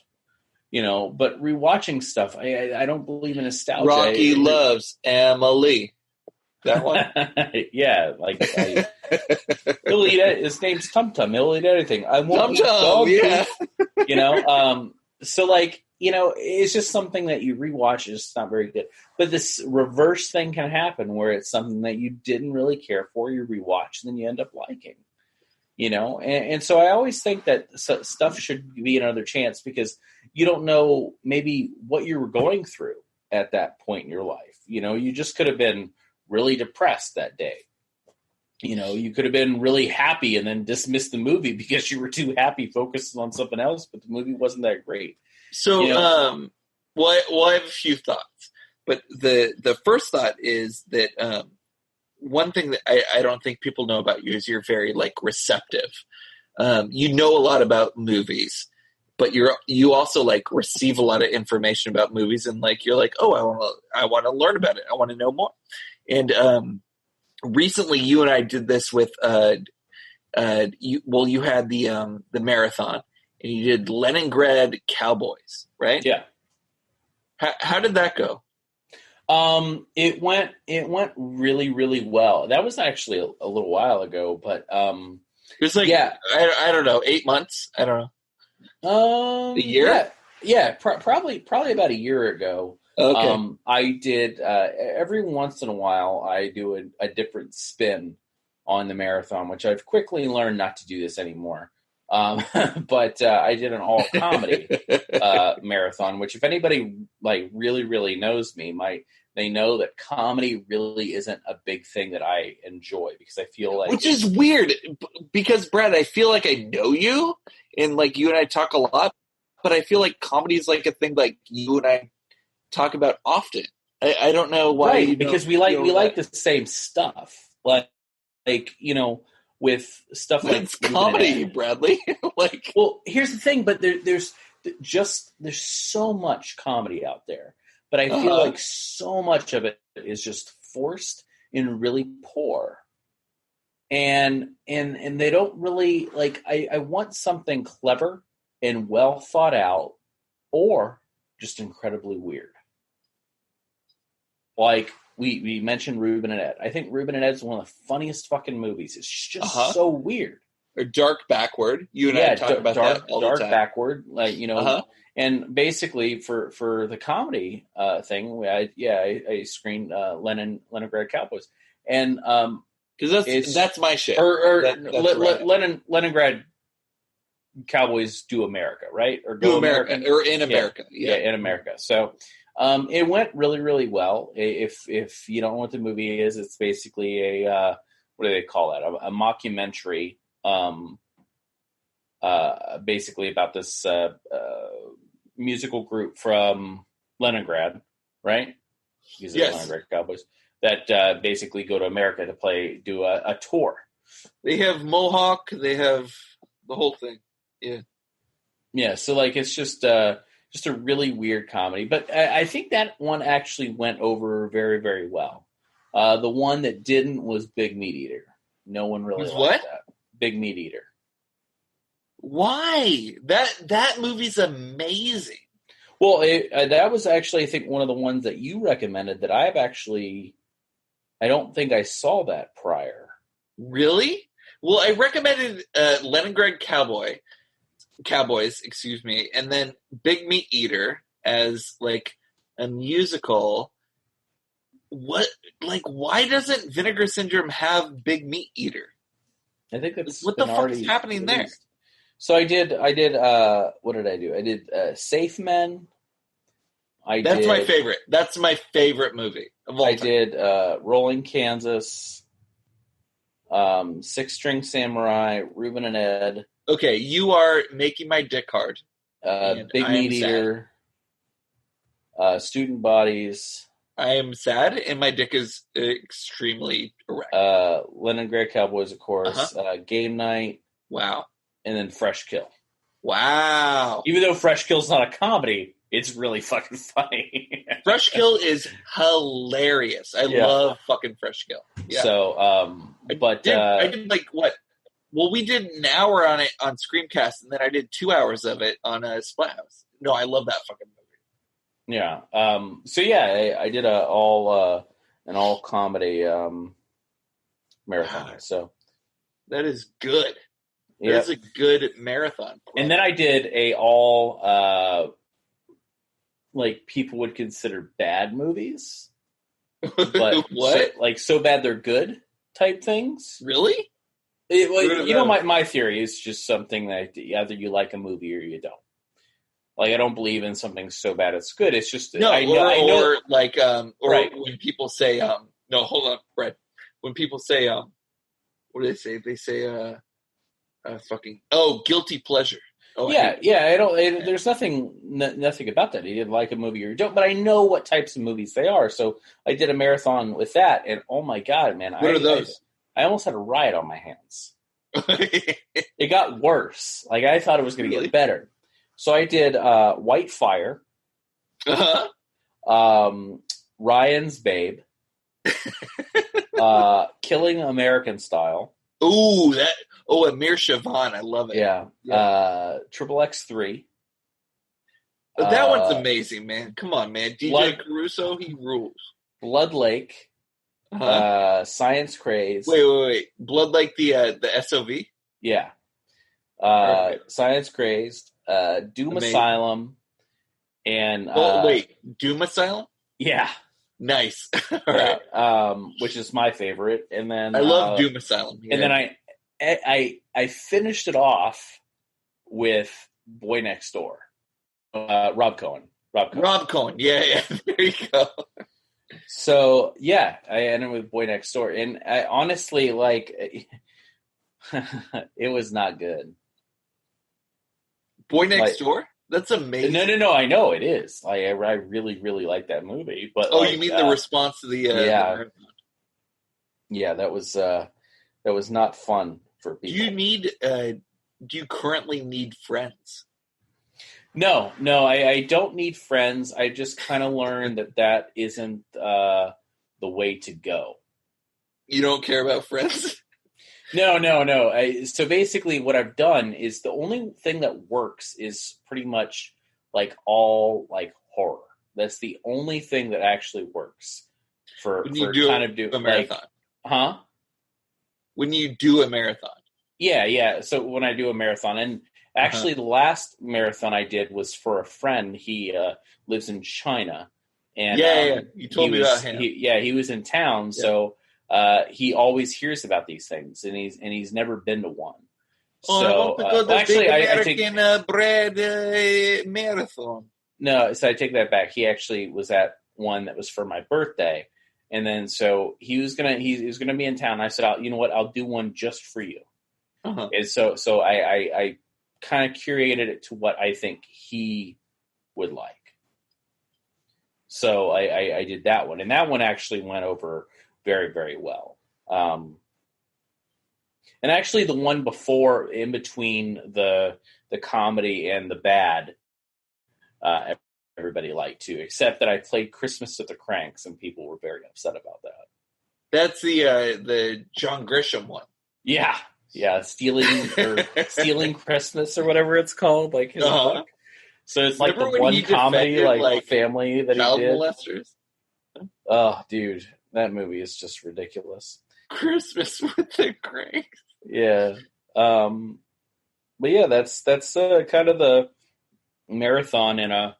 S2: But rewatching stuff, I don't believe in nostalgia.
S1: Rocky loves Emily. That one?
S2: Yeah, like he'll eat it. His name's Tum Tum. He'll eat anything. I won't eat dog food. So like, it's just something that you rewatch. It's not very good. But this reverse thing can happen where it's something that you didn't really care for, you rewatch, and then you end up liking. And so I always think that stuff should be another chance, because you don't know maybe what you were going through at that point in your life. You just could have been really depressed that day. You could have been really happy and then dismissed the movie because you were too happy focusing on something else, but the movie wasn't that great.
S1: So, well, I have a few thoughts, but the first thought is that one thing that I don't think people know about you is you're very like receptive. You know a lot about movies, but you also like receive a lot of information about movies, and like you're like, oh, I want to learn about it. I want to know more. And recently, you and I did this with you had the marathon, and you did Leningrad Cowboys, right?
S2: Yeah.
S1: How did that go?
S2: It went really, really well. That was actually a little while ago, but
S1: It was like,
S2: yeah,
S1: I don't know, 8 months. I don't know. A year?
S2: Yeah, probably about a year ago.
S1: Okay.
S2: I did every once in a while I do a different spin on the marathon, which I've quickly learned not to do this anymore. But I did an all comedy marathon, which if anybody like really, really knows me, they know that comedy really isn't a big thing that I enjoy because I feel like,
S1: which is weird because Brad, I feel like I know you and like you and I talk a lot, but I feel like comedy is like a thing like you and I talk about often. I don't know why.
S2: Right, because we like the same stuff. Like you know, with stuff like
S1: it's comedy, Bradley. Like,
S2: well, here's the thing, but there's so much comedy out there, but I feel like so much of it is just forced and really poor, and they don't really like. I want something clever and well thought out, or just incredibly weird. Like we mentioned Ruben and Ed. I think Ruben and Ed is one of the funniest fucking movies. It's just so weird.
S1: Or Dark Backward. You and I talk about that all the time.
S2: Dark Backward, like you know, and basically for the comedy thing, I screened Leningrad Cowboys, and
S1: because that's my shit.
S2: Or Leningrad Cowboys Do America, right? Or
S1: Do America, or In America,
S2: yeah, In America. So. It went really, really well. If you don't know what the movie is, it's basically a what do they call that? A mockumentary, basically about this musical group from Leningrad, right? Because of the Leningrad Cowboys that basically go to America to do a tour.
S1: They have Mohawk. They have the whole thing. Yeah.
S2: Yeah. So like it's just a really weird comedy, but I think that one actually went over very, very well. The one that didn't was Big Meat Eater. No one really liked that. Big Meat Eater.
S1: Why? That movie's amazing.
S2: Well, that was actually, I think, one of the ones that you recommended that I don't think I saw that prior.
S1: Really? Well, I recommended Leningrad Cowboys, excuse me, and then Big Meat Eater as like a musical. Why doesn't Vinegar Syndrome have Big Meat Eater?
S2: I think that's
S1: what the fuck is happening there.
S2: So I did what did I do? I did Safe Men.
S1: That's my favorite. That's my favorite movie of all time.
S2: Did Rolling Kansas, Six String Samurai, Ruben and Ed.
S1: Okay, you are making my dick hard.
S2: Big Meat Eater, Student Bodies.
S1: I am sad, and my dick is extremely erect.
S2: Leningrad Cowboys, of course. Game Night.
S1: Wow.
S2: And then Fresh Kill.
S1: Wow.
S2: Even though Fresh Kill's not a comedy, it's really fucking funny.
S1: Fresh Kill is hilarious. I love fucking Fresh Kill. Yeah.
S2: So,
S1: I did like what? Well, we did an hour on it on Screamcast, and then I did 2 hours of it on Splathouse. No, I love that fucking movie.
S2: Yeah. So yeah, I did an all comedy marathon. God. So
S1: that is good. That's a good marathon.
S2: And then I did a all like people would consider bad movies, but what? So bad they're good type things.
S1: Really?
S2: My theory is just something that either you like a movie or you don't. Like I don't believe in something so bad it's good. It's just
S1: when people say no, hold on, Brett. When people say what do they say? They say guilty pleasure.
S2: I don't. There's nothing about that. You didn't like a movie or you don't, but I know what types of movies they are. So I did a marathon with that, and oh my god, man!
S1: What are those?
S2: I almost had a riot on my hands. It got worse. Like I thought it was going to get better. So I did White Fire, Ryan's Babe, Killing American Style.
S1: Ooh, Amir Shavan, I love it.
S2: Yeah. Triple X3.
S1: That one's amazing, man. Come on, man. DJ Caruso, he rules.
S2: Blood Lake, Science Crazed.
S1: Wait. Blood Lake, the SOV?
S2: Yeah.
S1: Right.
S2: Science Crazed, Doom
S1: Amazing.
S2: Asylum, and
S1: Doom Asylum?
S2: Yeah.
S1: Nice. All
S2: yeah.
S1: right.
S2: Which is my favorite. And then
S1: I love Doom Asylum. Yeah.
S2: And then I finished it off with Boy Next Door. Rob Cohen.
S1: Yeah. There you go.
S2: So yeah, I ended with Boy Next Door, and I honestly it was not good.
S1: Boy Next Door? That's amazing.
S2: No. I know it is. I really, really like that movie. But
S1: you mean the response to the marathon?
S2: Yeah, that was not fun for people.
S1: Do you currently need friends?
S2: No, I don't need friends. I just kind of learned that isn't the way to go.
S1: You don't care about friends?
S2: No. So basically what I've done is the only thing that works is pretty much all horror. That's the only thing that actually works for
S1: when you do
S2: kind of do
S1: a marathon. When you do a marathon.
S2: Yeah. So when I do a marathon, and actually the last marathon I did was for a friend. He lives in China. And
S1: you told me about him.
S2: He was in town, so he always hears about these things, and he's never been to one. So
S1: I take bread marathon.
S2: No, so I take that back. He actually was at one that was for my birthday, and then so he was gonna be in town. I said, you know what? I'll do one just for you. And so I kind of curated it to what I think he would like. So I did that one, and that one actually went over very, very well. And actually the one before, in between the comedy and the bad, everybody liked too, except that I played Christmas at the Cranks, and people were very upset about that.
S1: That's the John Grisham one.
S2: Yeah, stealing Christmas or whatever it's called, his book. So it's the one comedy family that he did.
S1: Molesters.
S2: Oh, dude, that movie is just ridiculous.
S1: Christmas with the Cranks.
S2: Yeah. But yeah, that's kind of the marathon in a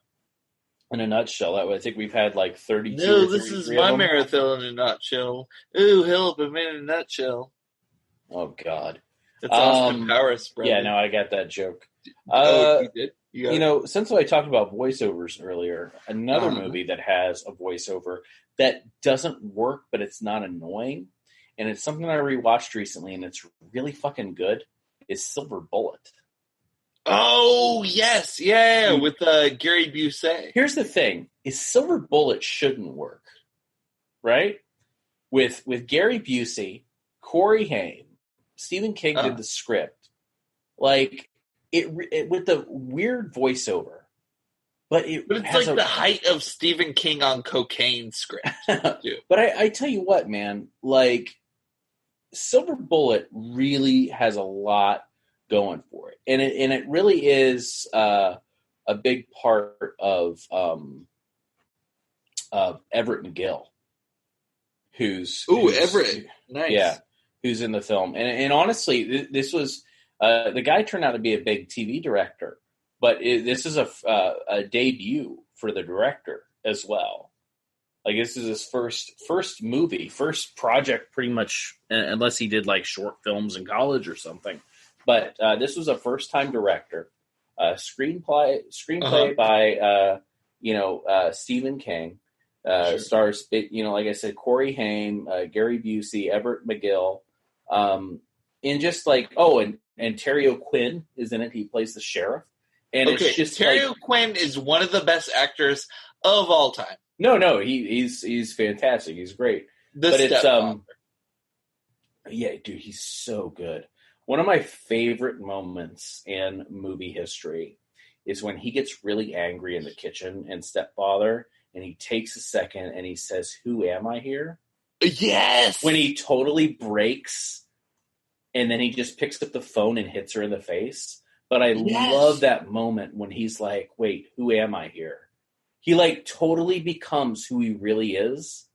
S2: nutshell. I think we've had 32.
S1: No, this is my marathon in a nutshell. Ooh, help! I'm in a nutshell.
S2: Oh God,
S1: that's Austin Powers, brother.
S2: Yeah, no, I got that joke.
S1: You did.
S2: Since I talked about voiceovers earlier, another movie that has a voiceover that doesn't work, but it's not annoying, and it's something I rewatched recently, and it's really fucking good, is Silver Bullet.
S1: Oh, yes. Yeah, with Gary Busey.
S2: Here's the thing, is Silver Bullet shouldn't work, right? With Gary Busey, Corey Haim, Stephen King did the script. It with the weird voiceover, but it's
S1: the height of Stephen King on cocaine script.
S2: But I tell you what, man, Silver Bullet really has a lot going for it, and it really is a big part of Everett McGill, who's
S1: Everett, nice,
S2: yeah, who's in the film, and honestly, this was. The guy turned out to be a big TV director, but this is a debut for the director as well. This is his first movie, first project, pretty much, unless he did short films in college or something. But this was a first-time director. Screenplay by Stephen King. Stars, like I said, Corey Haim, Gary Busey, Everett McGill, and just and Terry O'Quinn is in it. He plays the sheriff. And it's just
S1: Terry O'Quinn is one of the best actors of all time.
S2: No, he's fantastic. He's great. Yeah, dude, he's so good. One of my favorite moments in movie history is when he gets really angry in the kitchen in Stepfather, and he takes a second and he says, "Who am I here?"
S1: Yes!
S2: When he totally breaks, and then he just picks up the phone and hits her in the face. But I love that moment when he's like, wait, who am I here? He totally becomes who he really is.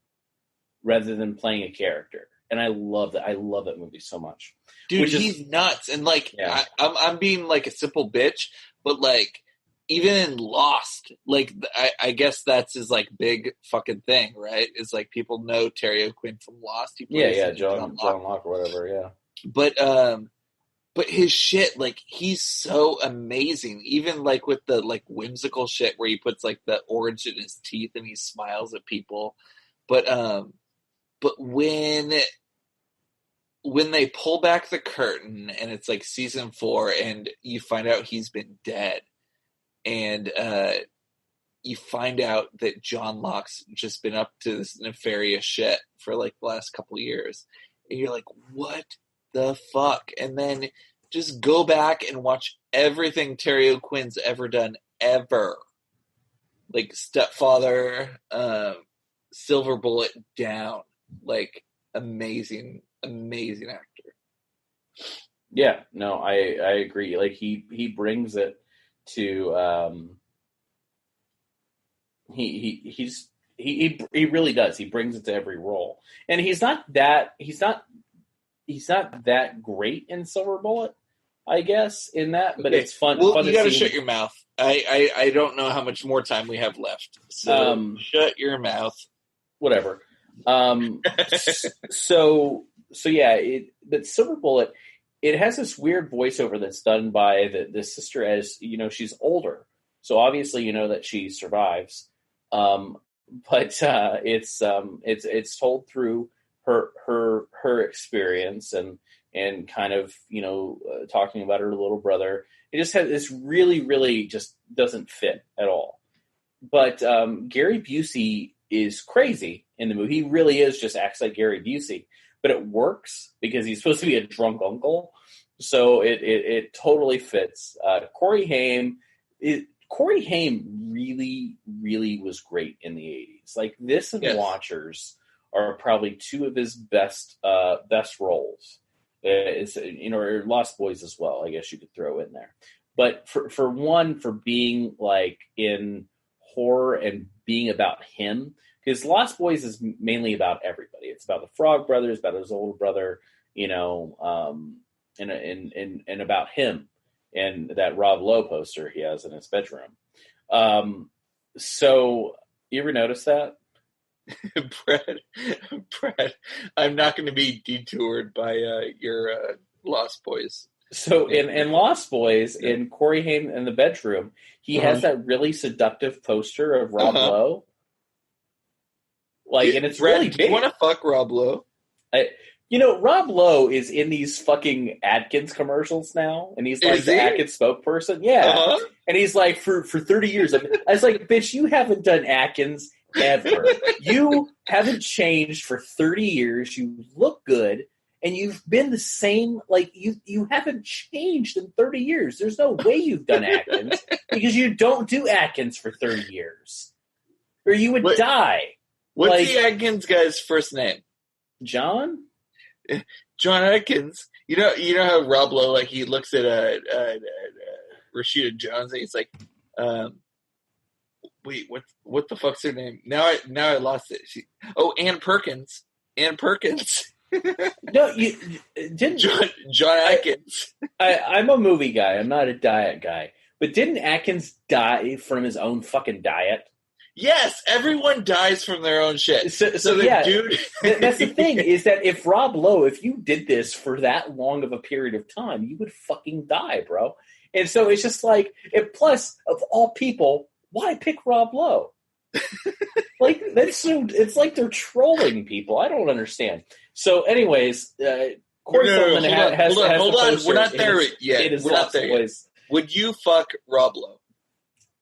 S2: rather than playing a character. And I love that. I love that movie so much.
S1: Dude, he's nuts. And like,
S2: Yeah.
S1: I'm being like a simple bitch, but like, even in Lost, like, I guess that's his like big fucking thing, right? It's like people know Terry O'Quinn from Lost. He plays
S2: John Locke or whatever, yeah.
S1: But his shit, like, he's so amazing. Even like with the like whimsical shit where he puts like the orange in his teeth and he smiles at people. But when they pull back the curtain and it's like season 4 and you find out he's been dead, and you find out that John Locke's just been up to this nefarious shit for like the last couple of years, and you're like, what the fuck? And then just go back and watch everything Terry O'Quinn's ever done, ever. Like Stepfather, Silver Bullet, Down. Like, amazing actor.
S2: Yeah, no, I agree. Like, he brings it to he really does. He brings it to every role, and he's not that great in Silver Bullet, I guess, in that. But it's fun.
S1: Well,
S2: fun
S1: you got to shut your mouth. I don't know how much more time we have left, so shut your mouth.
S2: Whatever. So yeah. But Silver Bullet, it has this weird voiceover that's done by the sister, as you know, she's older, so obviously you know that she survives. But it's told through her experience and kind of, you know, talking about her little brother. It just has this really just doesn't fit at all. But Gary Busey is crazy in the movie. He really is, just acts like Gary Busey. But it works because he's supposed to be a drunk uncle. So it totally fits. Corey Haim really was great in the 80s. Like, this and Watchers are probably two of his best roles. It's, you know, or Lost Boys as well, I guess you could throw in there. But for being like in horror and being about him, because Lost Boys is mainly about everybody. It's about the Frog Brothers, about his older brother, you know, and about him and that Rob Lowe poster he has in his bedroom. So you ever notice that?
S1: Brad, I'm not going to be detoured by your Lost Boys.
S2: So in Lost Boys, in Corey Haim in the bedroom, he has that really seductive poster of Rob Lowe. Like, and it's
S1: Brad,
S2: really
S1: do
S2: big.
S1: you want to fuck Rob Lowe?
S2: You know, Rob Lowe is in these fucking Atkins commercials now, and he's like the Atkins spokesperson. Yeah. And he's like, for 30 years. I was like, bitch, you haven't done Atkins ever. You haven't changed for 30 years. You look good, and you've been the same. Like, you haven't changed in 30 years. There's no way you've done Atkins because you don't do Atkins for 30 years, or you would die.
S1: What's the Atkins guy's first name?
S2: John
S1: Atkins. You know how Rob Lowe, like, he looks at Rashida Jones and he's like, wait, what the fuck's her name? Now I lost it. Ann Perkins.
S2: No, you didn't.
S1: John Atkins.
S2: I'm a movie guy. I'm not a diet guy. But didn't Atkins die from his own fucking diet?
S1: Yes, everyone dies from their own shit.
S2: So dude, that's the thing, is that if Rob Lowe, if you did this for that long of a period of time, you would fucking die, bro. And so it's just like, plus, of all people, why pick Rob Lowe? Like, it's like they're trolling people. I don't understand. So, anyways, Corey Feldman has
S1: hold on. We're not there yet. We're not there yet. Would you fuck Rob Lowe?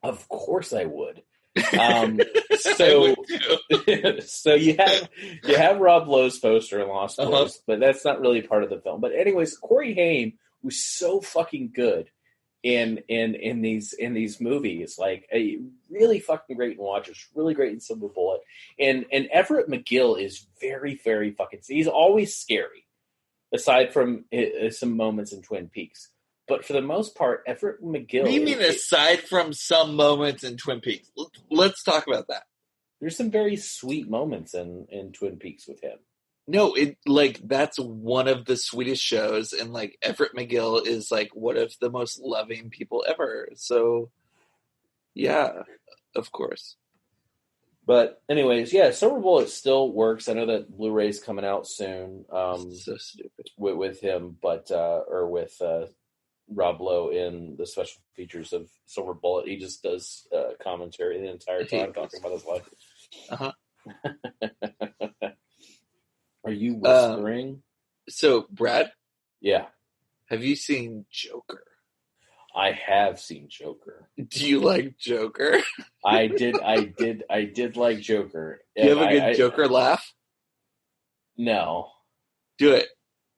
S2: Of course I would. So you have Rob Lowe's poster in Lost Boys, but that's not really part of the film. But anyways, Corey Haim was so fucking good in these movies, like really fucking great in Watchers, really great in Silver Bullet, and Everett McGill is very, very fucking. He's always scary, aside from some moments in Twin Peaks. But for the most part, Everett McGill...
S1: What do you mean aside from some moments in Twin Peaks? Let's talk about that.
S2: There's some very sweet moments in Twin Peaks with him.
S1: No, that's one of the sweetest shows, and like Everett McGill is like one of the most loving people ever. So, yeah, of course.
S2: But anyways, yeah, Silver Bullet still works. I know that Blu-ray's coming out soon.
S1: So stupid
S2: with him, but or with Rob Lowe in the special features of Silver Bullet. He just does commentary the entire time talking about his life. Are you whispering?
S1: So, Brad?
S2: Yeah.
S1: Have you seen Joker?
S2: I have seen Joker.
S1: Do you like Joker?
S2: I did like Joker.
S1: Do you have a good Joker laugh?
S2: No.
S1: Do it.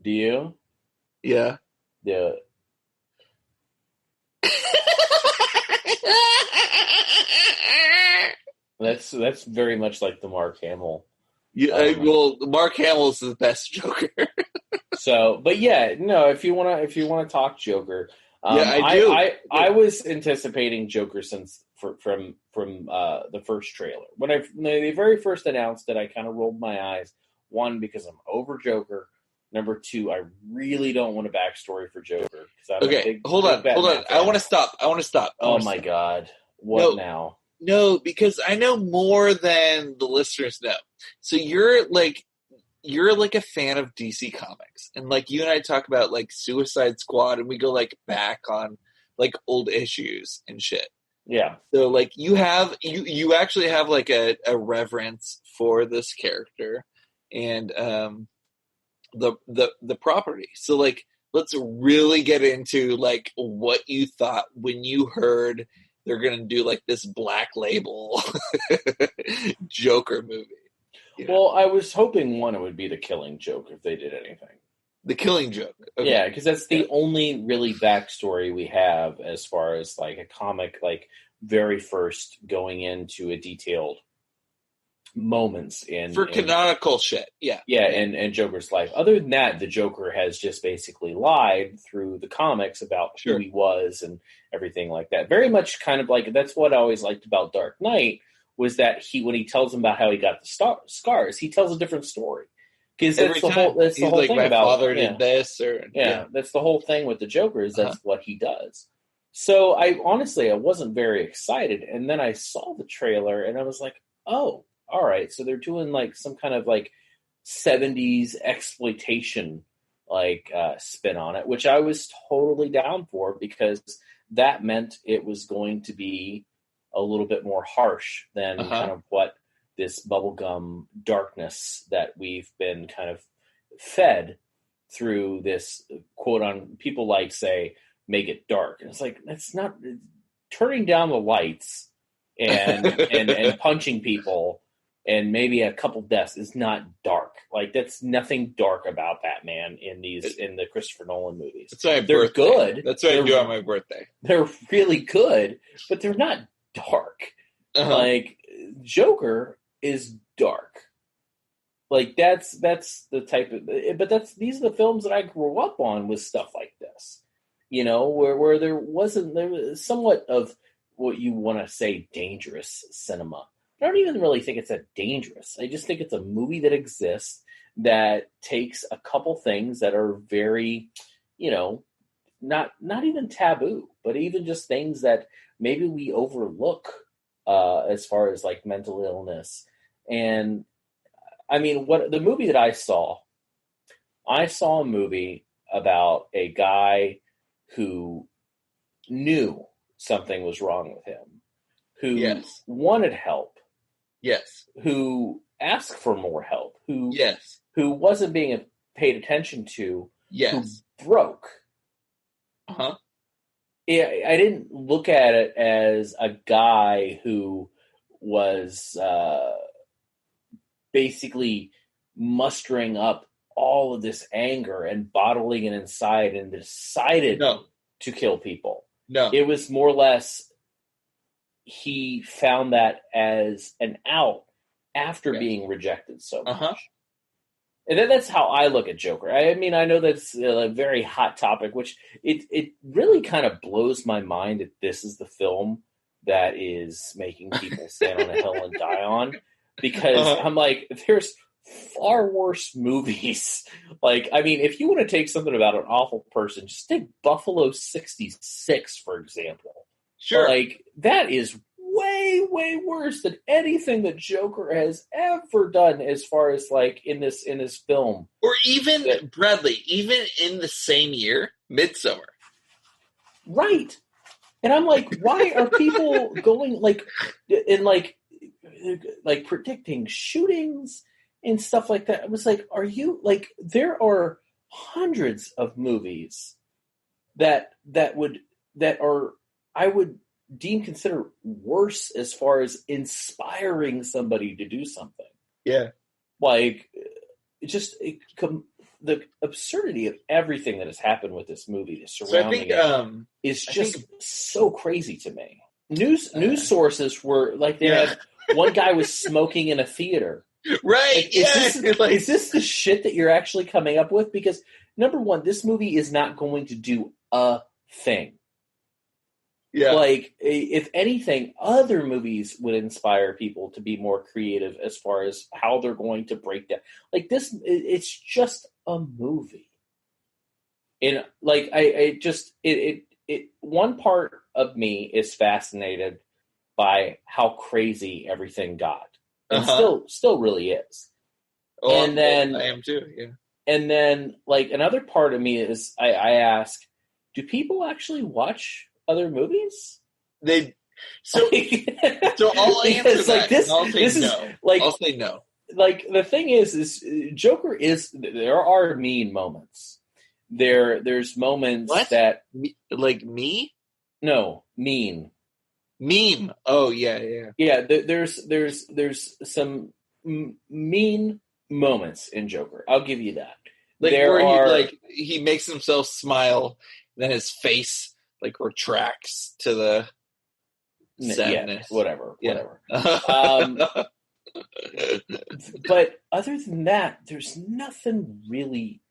S2: Do you?
S1: Yeah.
S2: Do it. That's very much like the Mark Hamill.
S1: Yeah, well, Mark Hamill's the best Joker.
S2: So, but yeah, no. If you wanna talk Joker,
S1: yeah, I do.
S2: I was anticipating Joker from the first trailer when they very first announced it. I kind of rolled my eyes. One, because I'm over Joker. Number two, I really don't want a backstory for Joker.
S1: Okay, hold on. I want to stop.
S2: Oh my God, what now?
S1: No, because I know more than the listeners know. So you're like a fan of DC Comics, and like you and I talk about like Suicide Squad, and we go like back on like old issues and shit.
S2: Yeah.
S1: So like you actually have like a reverence for this character and the property. So like let's really get into like what you thought when you heard they're gonna do like this Black Label Joker movie.
S2: You know? Well, I was hoping it would be The Killing Joke if they did anything.
S1: The Killing Joke. Okay.
S2: Yeah, because that's the only really backstory we have as far as like a comic, like very first going into a detailed moments for
S1: canonical shit. Yeah.
S2: Yeah, and Joker's life. Other than that, the Joker has just basically lied through the comics about who he was and everything like that. Very much kind of like, that's what I always liked about Dark Knight, was that when he tells him about how he got the scars, he tells a different story. Because that's the whole
S1: like,
S2: thing
S1: my
S2: about
S1: father did this, or
S2: that's the whole thing with the Joker, is that's what he does. So I wasn't very excited, and then I saw the trailer and I was like, oh, all right, so they're doing like some kind of like 70s exploitation like spin on it, which I was totally down for, because that meant it was going to be a little bit more harsh than kind of what this bubblegum darkness that we've been kind of fed through this quote on people like say, make it dark. And it's like, that's not turning down the lights and punching people and maybe a couple deaths is not dark. Like, that's nothing dark about Batman in the Christopher Nolan movies.
S1: That's why
S2: they're good.
S1: That's what I do on my birthday. They're
S2: really good, but they're not dark. Like, Joker is dark. Like, that's the type of, but these are the films that I grew up on with stuff like this. You know, where there was somewhat of what you want to say dangerous cinema. I don't even really think it's that dangerous. I just think it's a movie that exists that takes a couple things that are very, you know, not even taboo, but even just things that maybe we overlook as far as like mental illness. And I mean, what the movie that I saw a movie about a guy who knew something was wrong with him, who wanted help.
S1: Yes.
S2: Who asked for more help, who wasn't being paid attention to, who broke. Yeah, I didn't look at it as a guy who was basically mustering up all of this anger and bottling it inside and decided to kill people. No. It was more or less he found that as an out after being rejected so much. And that's how I look at Joker. I mean, I know that's a very hot topic, which it really kind of blows my mind that this is the film that is making people stand on a hill and die on. because I'm like, there's far worse movies. Like, I mean, if you want to take something about an awful person, just take Buffalo 66, for example.
S1: Sure.
S2: Like, that is way, way worse than anything that Joker has ever done as far as, like, in this film.
S1: Or even, Bradley, even in the same year, Midsummer.
S2: Right. And I'm like, why are people going, like, and, like predicting shootings and stuff like that? I was like, are you, like, there are hundreds of movies that are, I would consider worse as far as inspiring somebody to do something.
S1: Yeah.
S2: Like, the absurdity of everything that has happened with this movie, the surrounding is just so crazy to me. News sources were like, they had one guy was smoking in a theater.
S1: Right.
S2: Like, is this the shit that you're actually coming up with? Because number one, this movie is not going to do a thing.
S1: Yeah.
S2: Like, if anything, other movies would inspire people to be more creative as far as how they're going to break down. Like, this, it's just a movie. And, like, one part of me is fascinated by how crazy everything got. And still really is.
S1: Oh,
S2: and then
S1: I am too, yeah.
S2: And then, like, another part of me is, I ask, do people actually watch other movies?
S1: So I'll answer that. I'll say no.
S2: Like, the thing is Joker is, there are mean moments. There's moments that,
S1: like, me?
S2: No, mean.
S1: Meme. Oh yeah.
S2: Yeah, there's some mean moments in Joker. I'll give you that.
S1: Like, he makes himself smile, then his face, like, retracts to the sadness.
S2: Yeah, whatever. But other than that, there's nothing really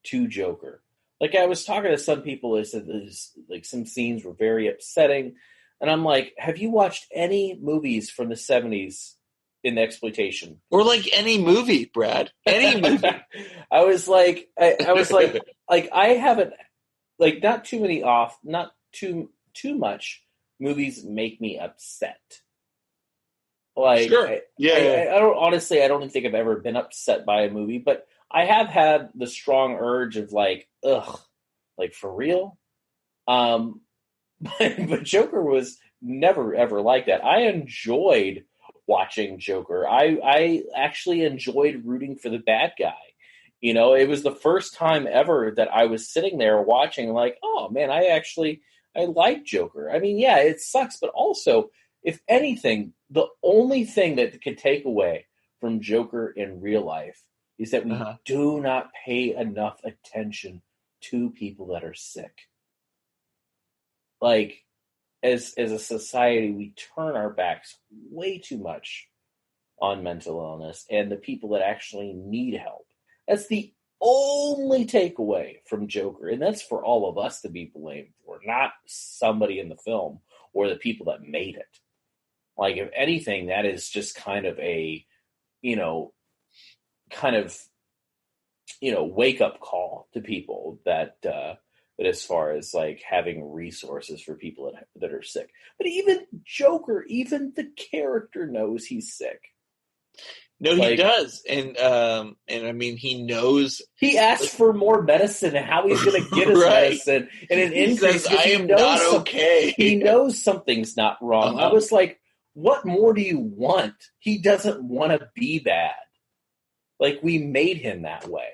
S2: to Joker. Like, I was talking to some people, they said there's, like, some scenes were very upsetting, and I'm like, have you watched any movies from the 70s in exploitation?
S1: Or, like, any movie, Brad. Any movie.
S2: I was like, I haven't, like, not too much movies make me upset. Like,
S1: sure.
S2: I don't think I've ever been upset by a movie, but I have had the strong urge of, like, ugh, like, for real? But Joker was never, ever like that. I enjoyed watching Joker. I actually enjoyed rooting for the bad guy. You know, it was the first time ever that I was sitting there watching, like, oh, man, I like Joker. I mean, yeah, it sucks, but also, if anything, the only thing that could take away from Joker in real life is that we do not pay enough attention to people that are sick. Like, as a society, we turn our backs way too much on mental illness and the people that actually need help. That's the only takeaway from Joker, and that's for all of us to be blamed for, not somebody in the film or the people that made it. Like, if anything, that is just kind of a, wake-up call to people that as far as, like, having resources for people that are sick. But even Joker, even the character knows he's sick.
S1: No, he does, and I mean, he knows.
S2: He asks for more medicine and how he's going to get his medicine, and an increase.
S1: Says, I am not okay.
S2: He knows something's not wrong. I was like, what more do you want? He doesn't want to be bad. Like, we made him that way.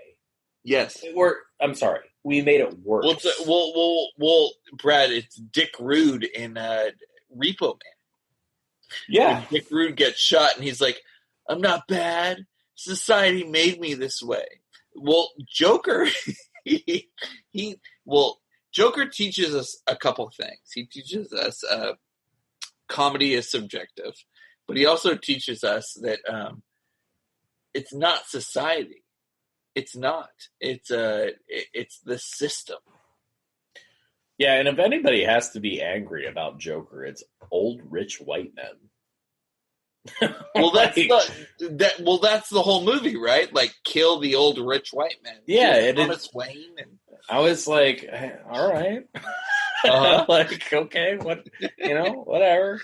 S1: Yes.
S2: I'm sorry. We made it worse.
S1: Well, Brad, it's Dick Rude in Repo Man.
S2: Yeah.
S1: When Dick Rude gets shot, and he's like, I'm not bad. Society made me this way. Well, Joker, Joker teaches us a couple things. He teaches us comedy is subjective, but he also teaches us that it's not society. It's not. It's the system.
S2: Yeah, and if anybody has to be angry about Joker, it's old rich white men.
S1: Well, that's the whole movie, right? Like, kill the old rich white man.
S2: Yeah,
S1: Thomas Wayne. And...
S2: I was like, all right, like, okay, whatever.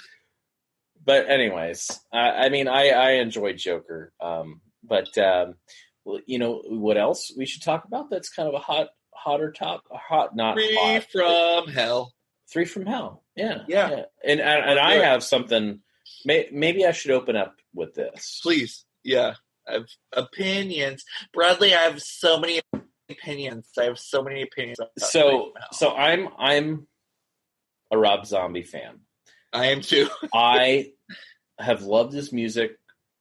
S2: But anyways, I mean, I enjoyed Joker, but what else we should talk about? That's kind of a Three from Hell. Yeah. And I have something. Maybe I should open up with this.
S1: Please. Yeah. I have opinions. Bradley, I have so many opinions. So
S2: I'm a Rob Zombie fan.
S1: I am too.
S2: I have loved his music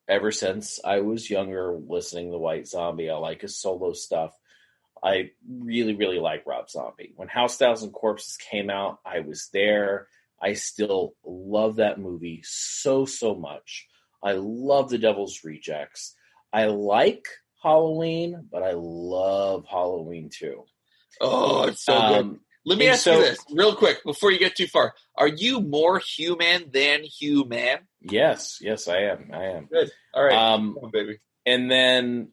S2: ever since I was younger, listening to White Zombie. I like his solo stuff. I really, really like Rob Zombie. When House 1000 Corpses came out, I was there. I still love that movie so, so much. I love The Devil's Rejects. I like Halloween, but I love Halloween too.
S1: Oh, it's so good. Let me ask you this real quick before you get too far. Are you more human than human?
S2: Yes, I am.
S1: Good. All right. Come on, baby.
S2: And then,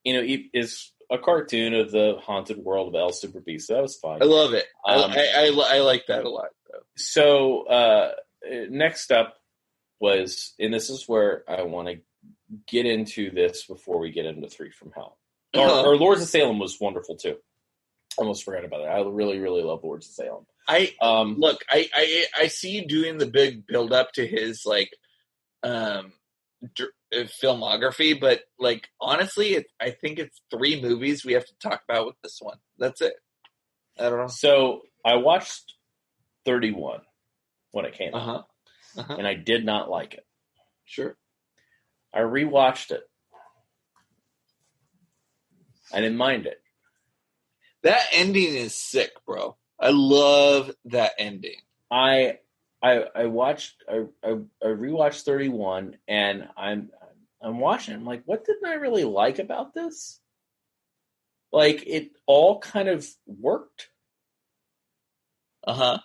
S2: he is a cartoon of the haunted world of El Super Beast. So that was fun.
S1: I love it. I like that a lot, though.
S2: So next up was, and this is where I want to get into this before we get into Three from Hell. Or Lords of Salem was wonderful, too. I almost forgot about that. I really, really love Lords of Salem.
S1: I see you doing the big build up to his filmography, but honestly, I think it's 3 movies we have to talk about with this one. That's it. I don't know.
S2: So I watched 31 when it came out, and I did not like it.
S1: Sure.
S2: I rewatched it. I didn't mind it.
S1: That ending is sick, bro. I love that ending.
S2: I rewatched 31, and I'm watching. I'm like, what didn't I really like about this? Like, it all kind of worked. I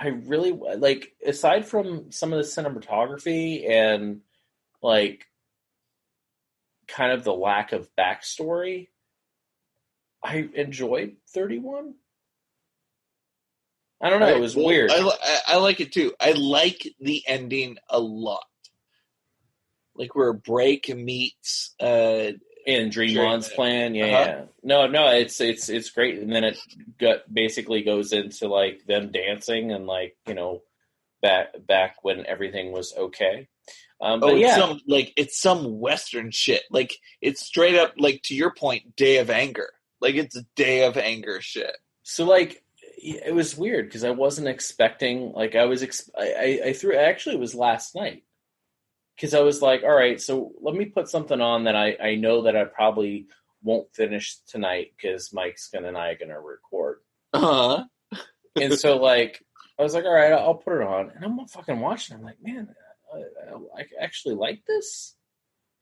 S2: really aside from some of the cinematography and kind of the lack of backstory, I enjoyed 31. I don't know. It was weird.
S1: I like it too. I like the ending a lot. Where Break meets
S2: in Dreamland's plan. Yeah. No, it's great. And then it basically goes into them dancing and back when everything was okay.
S1: It's some Western shit. It's straight up to your point, Day of Anger. It's a Day of Anger shit.
S2: So it was weird because I wasn't expecting. I threw. Actually, it was last night because I was like, all right, so let me put something on that I know that I probably won't finish tonight because Mike's and I are gonna record. And so I was like, all right, I'll put it on, and I'm fucking watching. I'm like, man, I actually like this.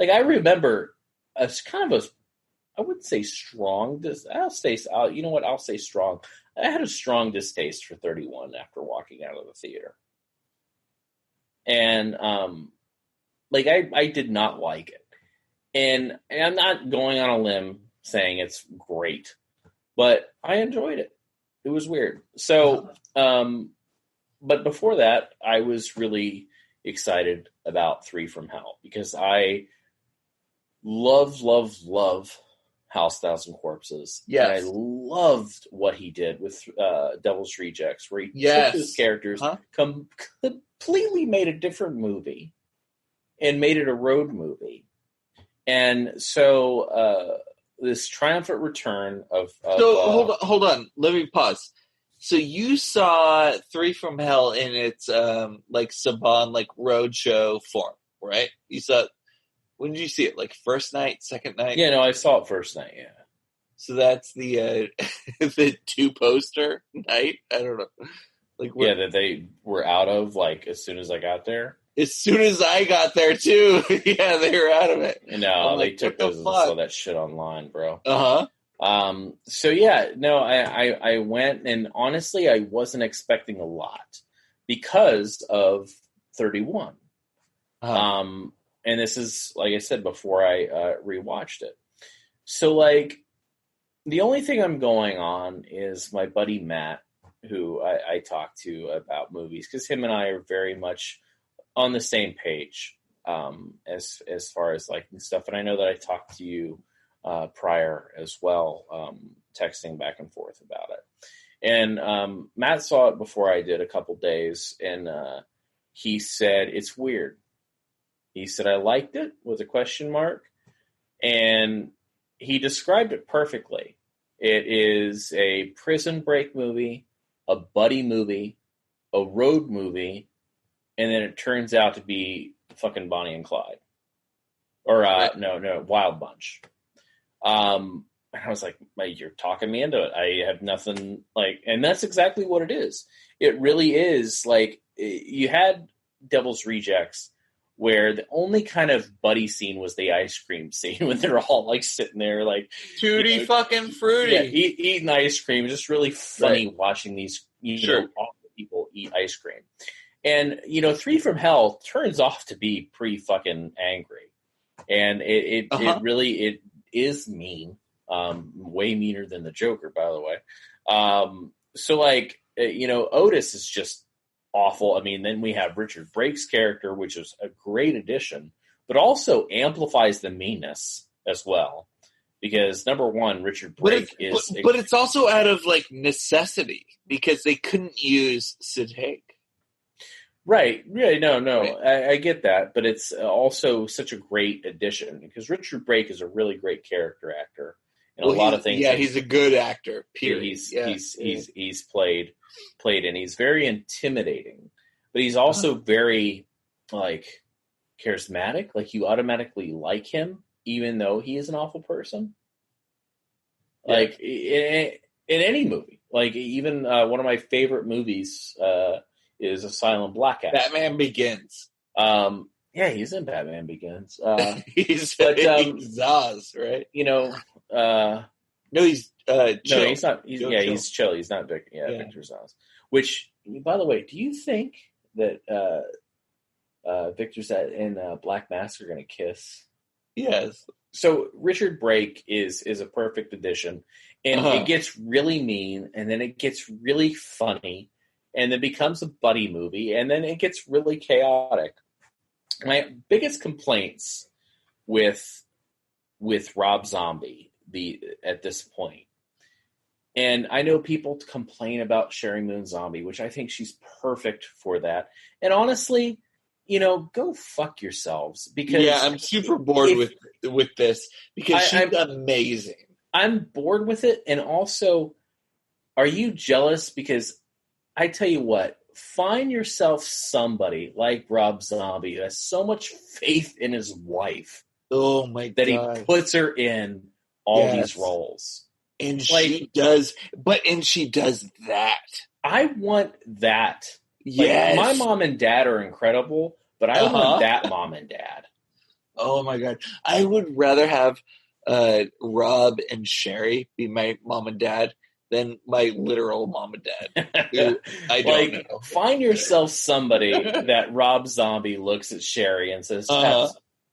S2: I remember a kind of a. I wouldn't say strong. I'll say strong. I had a strong distaste for 31 after walking out of the theater. And, I did not like it. And I'm not going on a limb saying it's great, but I enjoyed it. It was weird. So, but before that, I was really excited about Three from Hell because I love House 1000 Corpses.
S1: Yes.
S2: And I loved what he did with Devil's Rejects, where he took his characters, completely made a different movie, and made it a road movie. And so this triumphant return of
S1: hold on. Let me pause. So you saw Three from Hell in its Saban roadshow form, right? You saw. When did you see it? First night, second night?
S2: Yeah, no, I saw it first night, yeah.
S1: So that's the the 2-poster night? I don't know.
S2: That they were out of, as soon as I got there?
S1: As soon as I got there, too. Yeah, they were out of it.
S2: No, they took those and saw that shit online, bro.
S1: So,
S2: yeah, no, I went, and honestly, I wasn't expecting a lot because of 31.
S1: Uh-huh.
S2: And this is, like I said, before I rewatched it. So, like, the only thing I'm going on is my buddy Matt, who I talk to about movies, because him and I are very much on the same page as far as liking stuff. And I know that I talked to you prior as well, texting back and forth about it. And Matt saw it before I did a couple days, and he said, it's weird. He said, I liked it, with a question mark. And he described it perfectly. It is a prison break movie, a buddy movie, a road movie, and then it turns out to be fucking Bonnie and Clyde. Or, no, Wild Bunch. And I was like, you're talking me into it. I have nothing, like, and that's exactly what it is. It really is, like, you had Devil's Rejects, where the only kind of buddy scene was the ice cream scene when they're all like sitting there like
S1: Tutti fucking fruity.
S2: Yeah, eating ice cream. It's just really funny watching these know, awful people eat ice cream. And, Three from Hell turns off to be pretty fucking angry. And it really is mean. Way meaner than the Joker, by the way. So like, Otis is just awful. I mean, then we have Richard Brake's character, which is a great addition, but also amplifies the meanness as well. Because number one, Richard Brake
S1: but it's also out of like necessity because they couldn't use Sid Haig.
S2: Right. Yeah, no.
S1: Right.
S2: I get that, but it's also such a great addition because Richard Brake is a really great character actor. And a lot of things.
S1: Yeah, he's a good actor. Period.
S2: He's played, and he's very intimidating, but he's also very like charismatic. Like you automatically like him, even though he is an awful person. Yeah. Like in any movie, like even one of my favorite movies is Asylum Blackout.
S1: Batman Begins.
S2: Yeah, he's in Batman Begins.
S1: He's Zaz, right? No, he's chill.
S2: No, he's not. He's chill. He's not Victor. Yeah, Victor Zaz. Which, by the way, do you think that Victor Zaz and Black Mask are going to kiss?
S1: Yes.
S2: So Richard Brake is a perfect addition, and it gets really mean, and then it gets really funny, and then becomes a buddy movie, and then it gets really chaotic. My biggest complaints with Rob Zombie at this point, and I know people complain about Sherry Moon Zombie, which I think she's perfect for that. And honestly, go fuck yourselves because
S1: I'm super bored with this because she's amazing.
S2: I'm bored with it, and also, are you jealous? Because I tell you what. Find yourself somebody like Rob Zombie who has so much faith in his wife.
S1: Oh my God.
S2: That he puts her in all these roles.
S1: And she does that.
S2: I want that.
S1: Yes.
S2: Like, my mom and dad are incredible, but I want that mom and dad.
S1: Oh my God. I would rather have Rob and Sherry be my mom and dad than my literal mom and dad. Who I don't know.
S2: Find yourself somebody that Rob Zombie looks at Sherry and says, I'm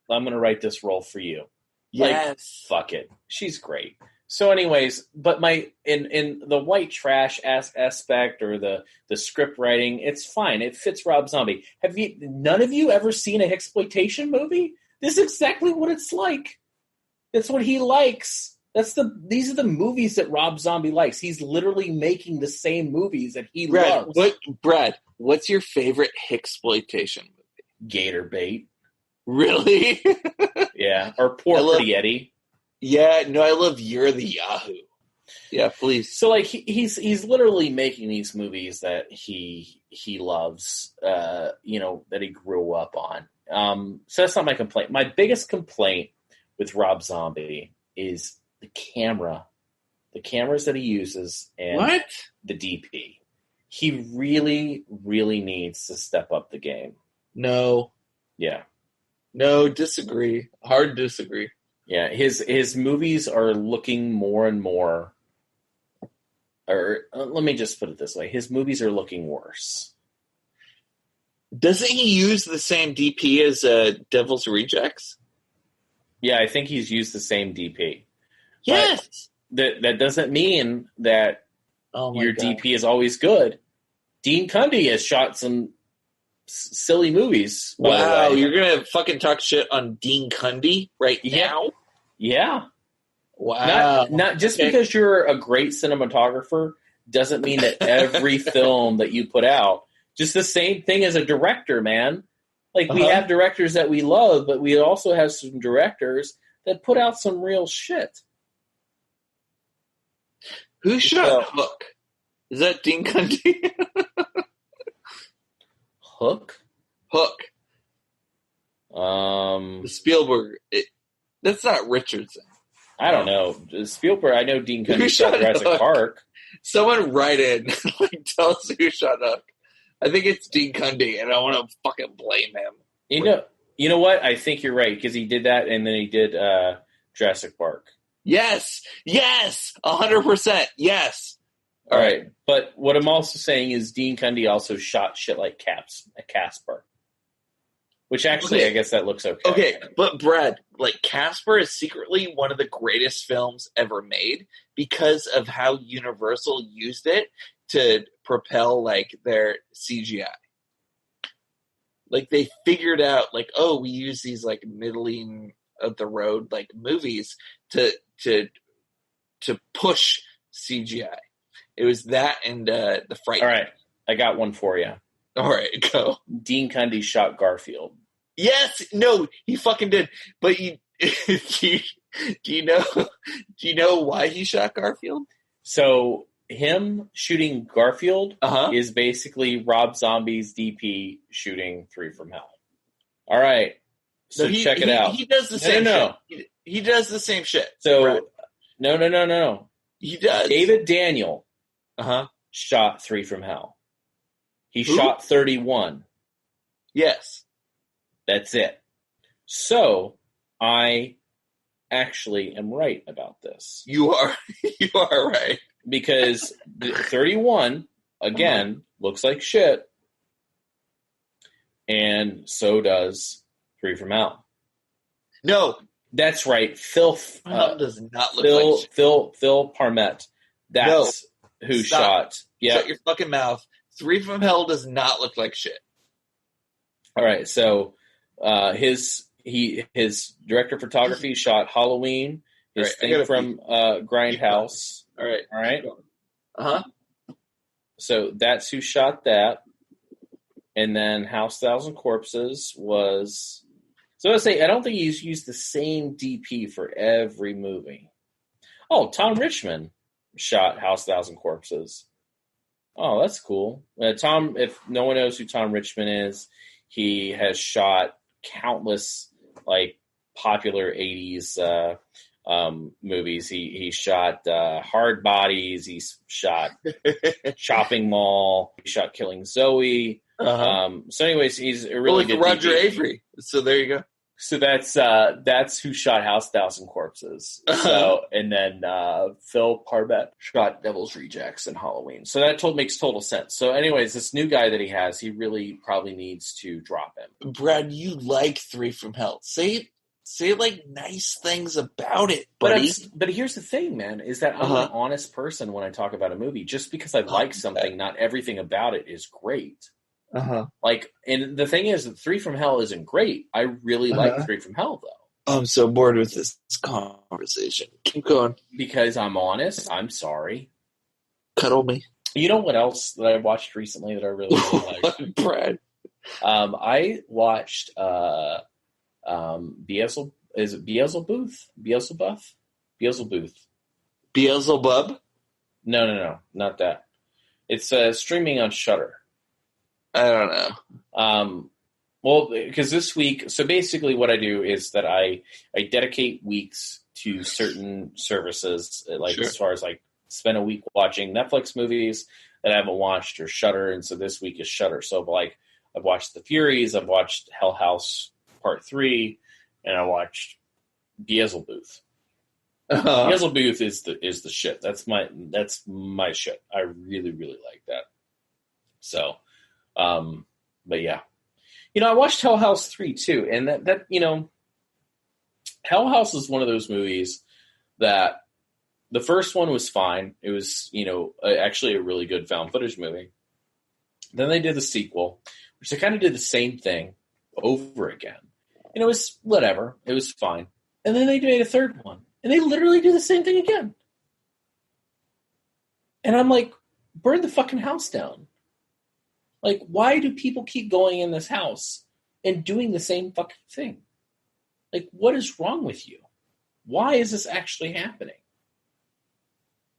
S2: going to write this role for you.
S1: Yes.
S2: Like, fuck it. She's great. So anyways, but in the white trash aspect or the script writing, it's fine. It fits Rob Zombie. None of you ever seen a Hexploitation movie? This is exactly what it's like. That's what he likes. These are the movies that Rob Zombie likes. He's literally making the same movies that he loves.
S1: Brad, what's your favorite Hexploitation movie?
S2: Gator Bait.
S1: Really?
S2: Yeah. Or Poor Pretty Eddie.
S1: Yeah, no, I love You're the Yahoo. Yeah, please.
S2: So like he's literally making these movies that he loves, that he grew up on. So that's not my complaint. My biggest complaint with Rob Zombie is the cameras that he uses, and the DP. He really, really needs to step up the game.
S1: No.
S2: Yeah.
S1: No, disagree. Hard disagree.
S2: Yeah, his movies are looking more and more, or let me just put it this way. His movies are looking worse.
S1: Doesn't he use the same DP as Devil's Rejects?
S2: Yeah, I think he's used the same DP.
S1: Yes.
S2: But that doesn't mean that your
S1: God.
S2: DP is always good. Dean Cundey has shot some silly movies.
S1: Wow, you're gonna fucking talk shit on Dean Cundey now?
S2: Yeah.
S1: Wow.
S2: Not just because you're a great cinematographer doesn't mean that every film that you put out, just the same thing as a director, man. Like, we have directors that we love, but we also have some directors that put out some real shit.
S1: Who shot Hook? Is that Dean Cundey?
S2: Hook?
S1: Hook. The Spielberg. That's not Richardson.
S2: I don't know. Spielberg, I know Dean Cundey shot Jurassic Park.
S1: Someone write in. Tell us who shot Hook. I think it's Dean Cundey, and I want to fucking blame him.
S2: You know what? I think you're right, because he did that, and then he did Jurassic Park.
S1: Yes! 100%. Yes!
S2: All right. But what I'm also saying is Dean Cundey also shot shit like Casper. Which actually, I guess that looks okay.
S1: Okay, but Brad, like, Casper is secretly one of the greatest films ever made because of how Universal used it to propel, like, their CGI. Like, they figured out, like, we use these, like, middling of the road, like, movies to push CGI. It was that and The Fright.
S2: All right, I got one for you.
S1: All right, go.
S2: Dean Cundey shot Garfield.
S1: Yes, no, he fucking did. But do you know why he shot Garfield?
S2: So him shooting Garfield is basically Rob Zombie's DP shooting 3 from Hell. All right, so check it out.
S1: He does the same shit. He does the same shit.
S2: So
S1: right.
S2: No.
S1: He does.
S2: David Daniel shot 3 from Hell. He shot 31.
S1: Yes.
S2: That's it. So I actually am right about this.
S1: You are right.
S2: Because 31, again, looks like shit. And so does 3 from Hell.
S1: No.
S2: That's right. Phil
S1: does not look like shit.
S2: Phil Parmet. That's who shot. Yeah.
S1: Shut your fucking mouth. 3 from Hell does not look like shit.
S2: All right, so his director of photography shot Halloween. His thing from Grindhouse.
S1: All right.
S2: So that's who shot that. And then House 1,000 Corpses was. So I say I don't think he's used the same DP for every movie. Oh, Tom Richmond shot House 1,000 Corpses. Oh, that's cool. Tom, if no one knows who Tom Richmond is, he has shot countless like popular 80s movies. He shot Hard Bodies. He's shot Chopping Mall. He shot Killing Zoe. So anyways, he's a really good
S1: Roger
S2: DP.
S1: Avery. So there you go.
S2: So that's who shot House 1,000 Corpses. So and then Phil Parmet shot Devil's Rejects and Halloween. So that makes total sense. So anyways, this new guy that he has, he really probably needs to drop him.
S1: Brad, you like 3 from Hell. Say like nice things about it, buddy.
S2: But here's the thing, man, is that I'm an honest person when I talk about a movie. Just because I like something, not everything about it is great. Like, and the thing is that 3 from Hell isn't great. I really like 3 from Hell, though.
S1: I'm so bored with this conversation. Keep going.
S2: Because I'm honest. I'm sorry.
S1: Cuddle me.
S2: You know what else that I watched recently that I really liked?
S1: Brad.
S2: I watched Beelzebub?
S1: Beelzebub?
S2: No, not that. It's streaming on Shudder.
S1: I don't know.
S2: Well, because this week, so basically what I do is that I dedicate weeks to certain services, like as far as like spend a week watching Netflix movies that I haven't watched or Shudder, and so this week is Shudder. So like I've watched The Furies, I've watched Hell House Part 3, and I watched Beelzebub. Beelzebub is the shit. That's my shit. I really, really like that. So, but yeah. I watched Hell House 3 too, and that Hell House is one of those movies that the first one was fine. It was, actually a really good found footage movie. Then they did the sequel, which they kind of did the same thing over again. And it was whatever. It was fine. And then they made a third one, and they literally do the same thing again. And I'm like, burn the fucking house down. Like, why do people keep going in this house and doing the same fucking thing? Like, what is wrong with you? Why is this actually happening?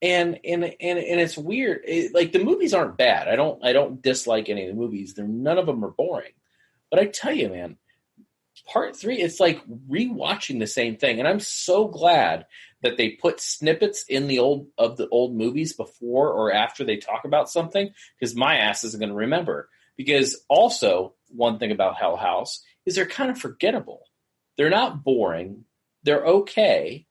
S2: And it's weird. Like, the movies aren't bad. I don't dislike any of the movies. None of them are boring. But I tell you, man, part 3, it's like rewatching the same thing. And I'm so glad that they put snippets in the old movies before or after they talk about something, because my ass isn't going to remember. Because also, one thing about Hell House is they're kind of forgettable. They're not boring. They're okay.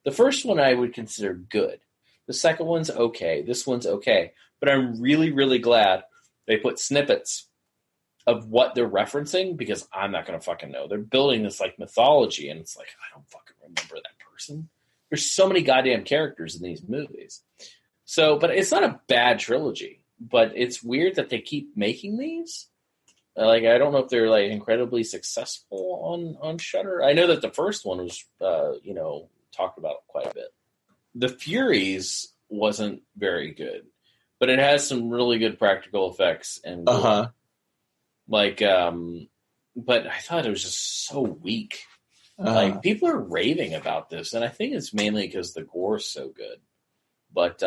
S2: The first one I would consider good. The second one's okay. This one's okay. But I'm really, really glad they put snippets of what they're referencing, because I'm not going to fucking know. They're building this like mythology, and it's like, I don't fucking remember that person. There's so many goddamn characters in these movies. So, but it's not a bad trilogy, but it's weird that they keep making these. Like, I don't know if they're like incredibly successful on Shudder. I know that the first one was, talked about quite a bit. The Furies wasn't very good, but it has some really good practical effects and but I thought it was just so weak. Like, people are raving about this, and I think it's mainly because the gore's so good. But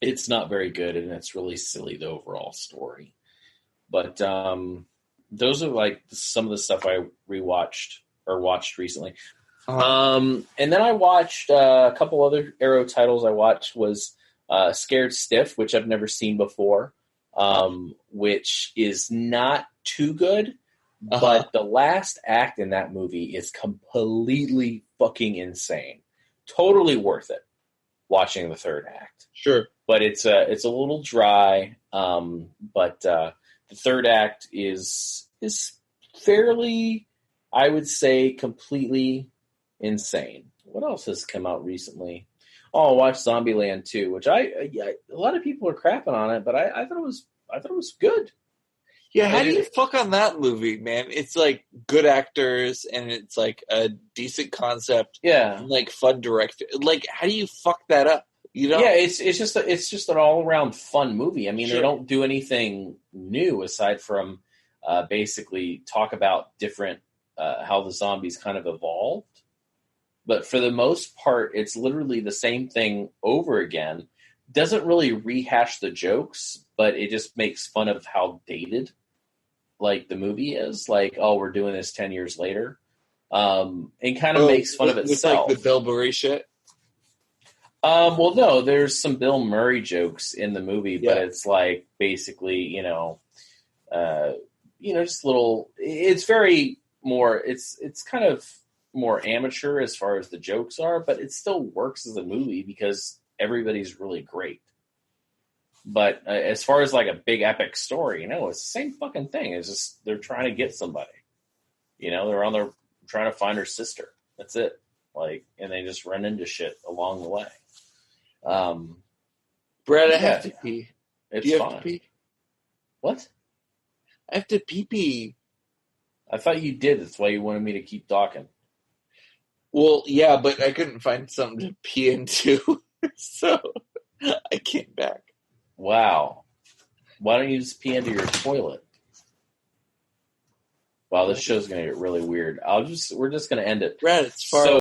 S2: it's not very good, and it's really silly, the overall story. But those are like some of the stuff I rewatched or watched recently. And then I watched a couple other Arrow titles. I watched was Scared Stiff, which I've never seen before, which is not too good. But the last act in that movie is completely fucking insane. Totally worth it watching the third act.
S1: Sure.
S2: But it's a little dry. But the third act is fairly, I would say, completely insane. What else has come out recently? Oh, I watched Zombieland 2, which a lot of people are crapping on it, but I thought it was good.
S1: Yeah, how do you fuck on that movie, man? It's like good actors, and it's like a decent concept.
S2: Yeah,
S1: and like fun director. Like, how do you fuck that up? You know?
S2: Yeah, it's just an all around fun movie. I mean,
S1: Sure.
S2: They don't do anything new aside from basically talk about different how the zombies kind of evolved. But for the most part, it's literally the same thing over again. Doesn't really rehash the jokes, but it just makes fun of how dated like the movie is. Like, oh, we're doing this 10 years later. And kind of makes fun of itself.
S1: With like the Bill Murray shit?
S2: Well, no, there's some Bill Murray jokes in the movie, but it's like basically, just little, it's very more, it's kind of more amateur as far as the jokes are, but it still works as a movie because everybody's really great. But as far as like a big epic story, it's the same fucking thing. It's just they're trying to get somebody. They're on their trying to find her sister. That's it. Like, and they just run into shit along the way.
S1: Brad, I have to pee.
S2: It's
S1: Do you
S2: fine.
S1: have to pee?
S2: What?
S1: I have to pee.
S2: I thought you did. That's why you wanted me to keep talking.
S1: Well, yeah, but I couldn't find something to pee into, so I came back.
S2: Wow. Why don't you just pee into your toilet? Wow, this show's going to get really weird. We're just going to end it.
S1: Brad, it's far.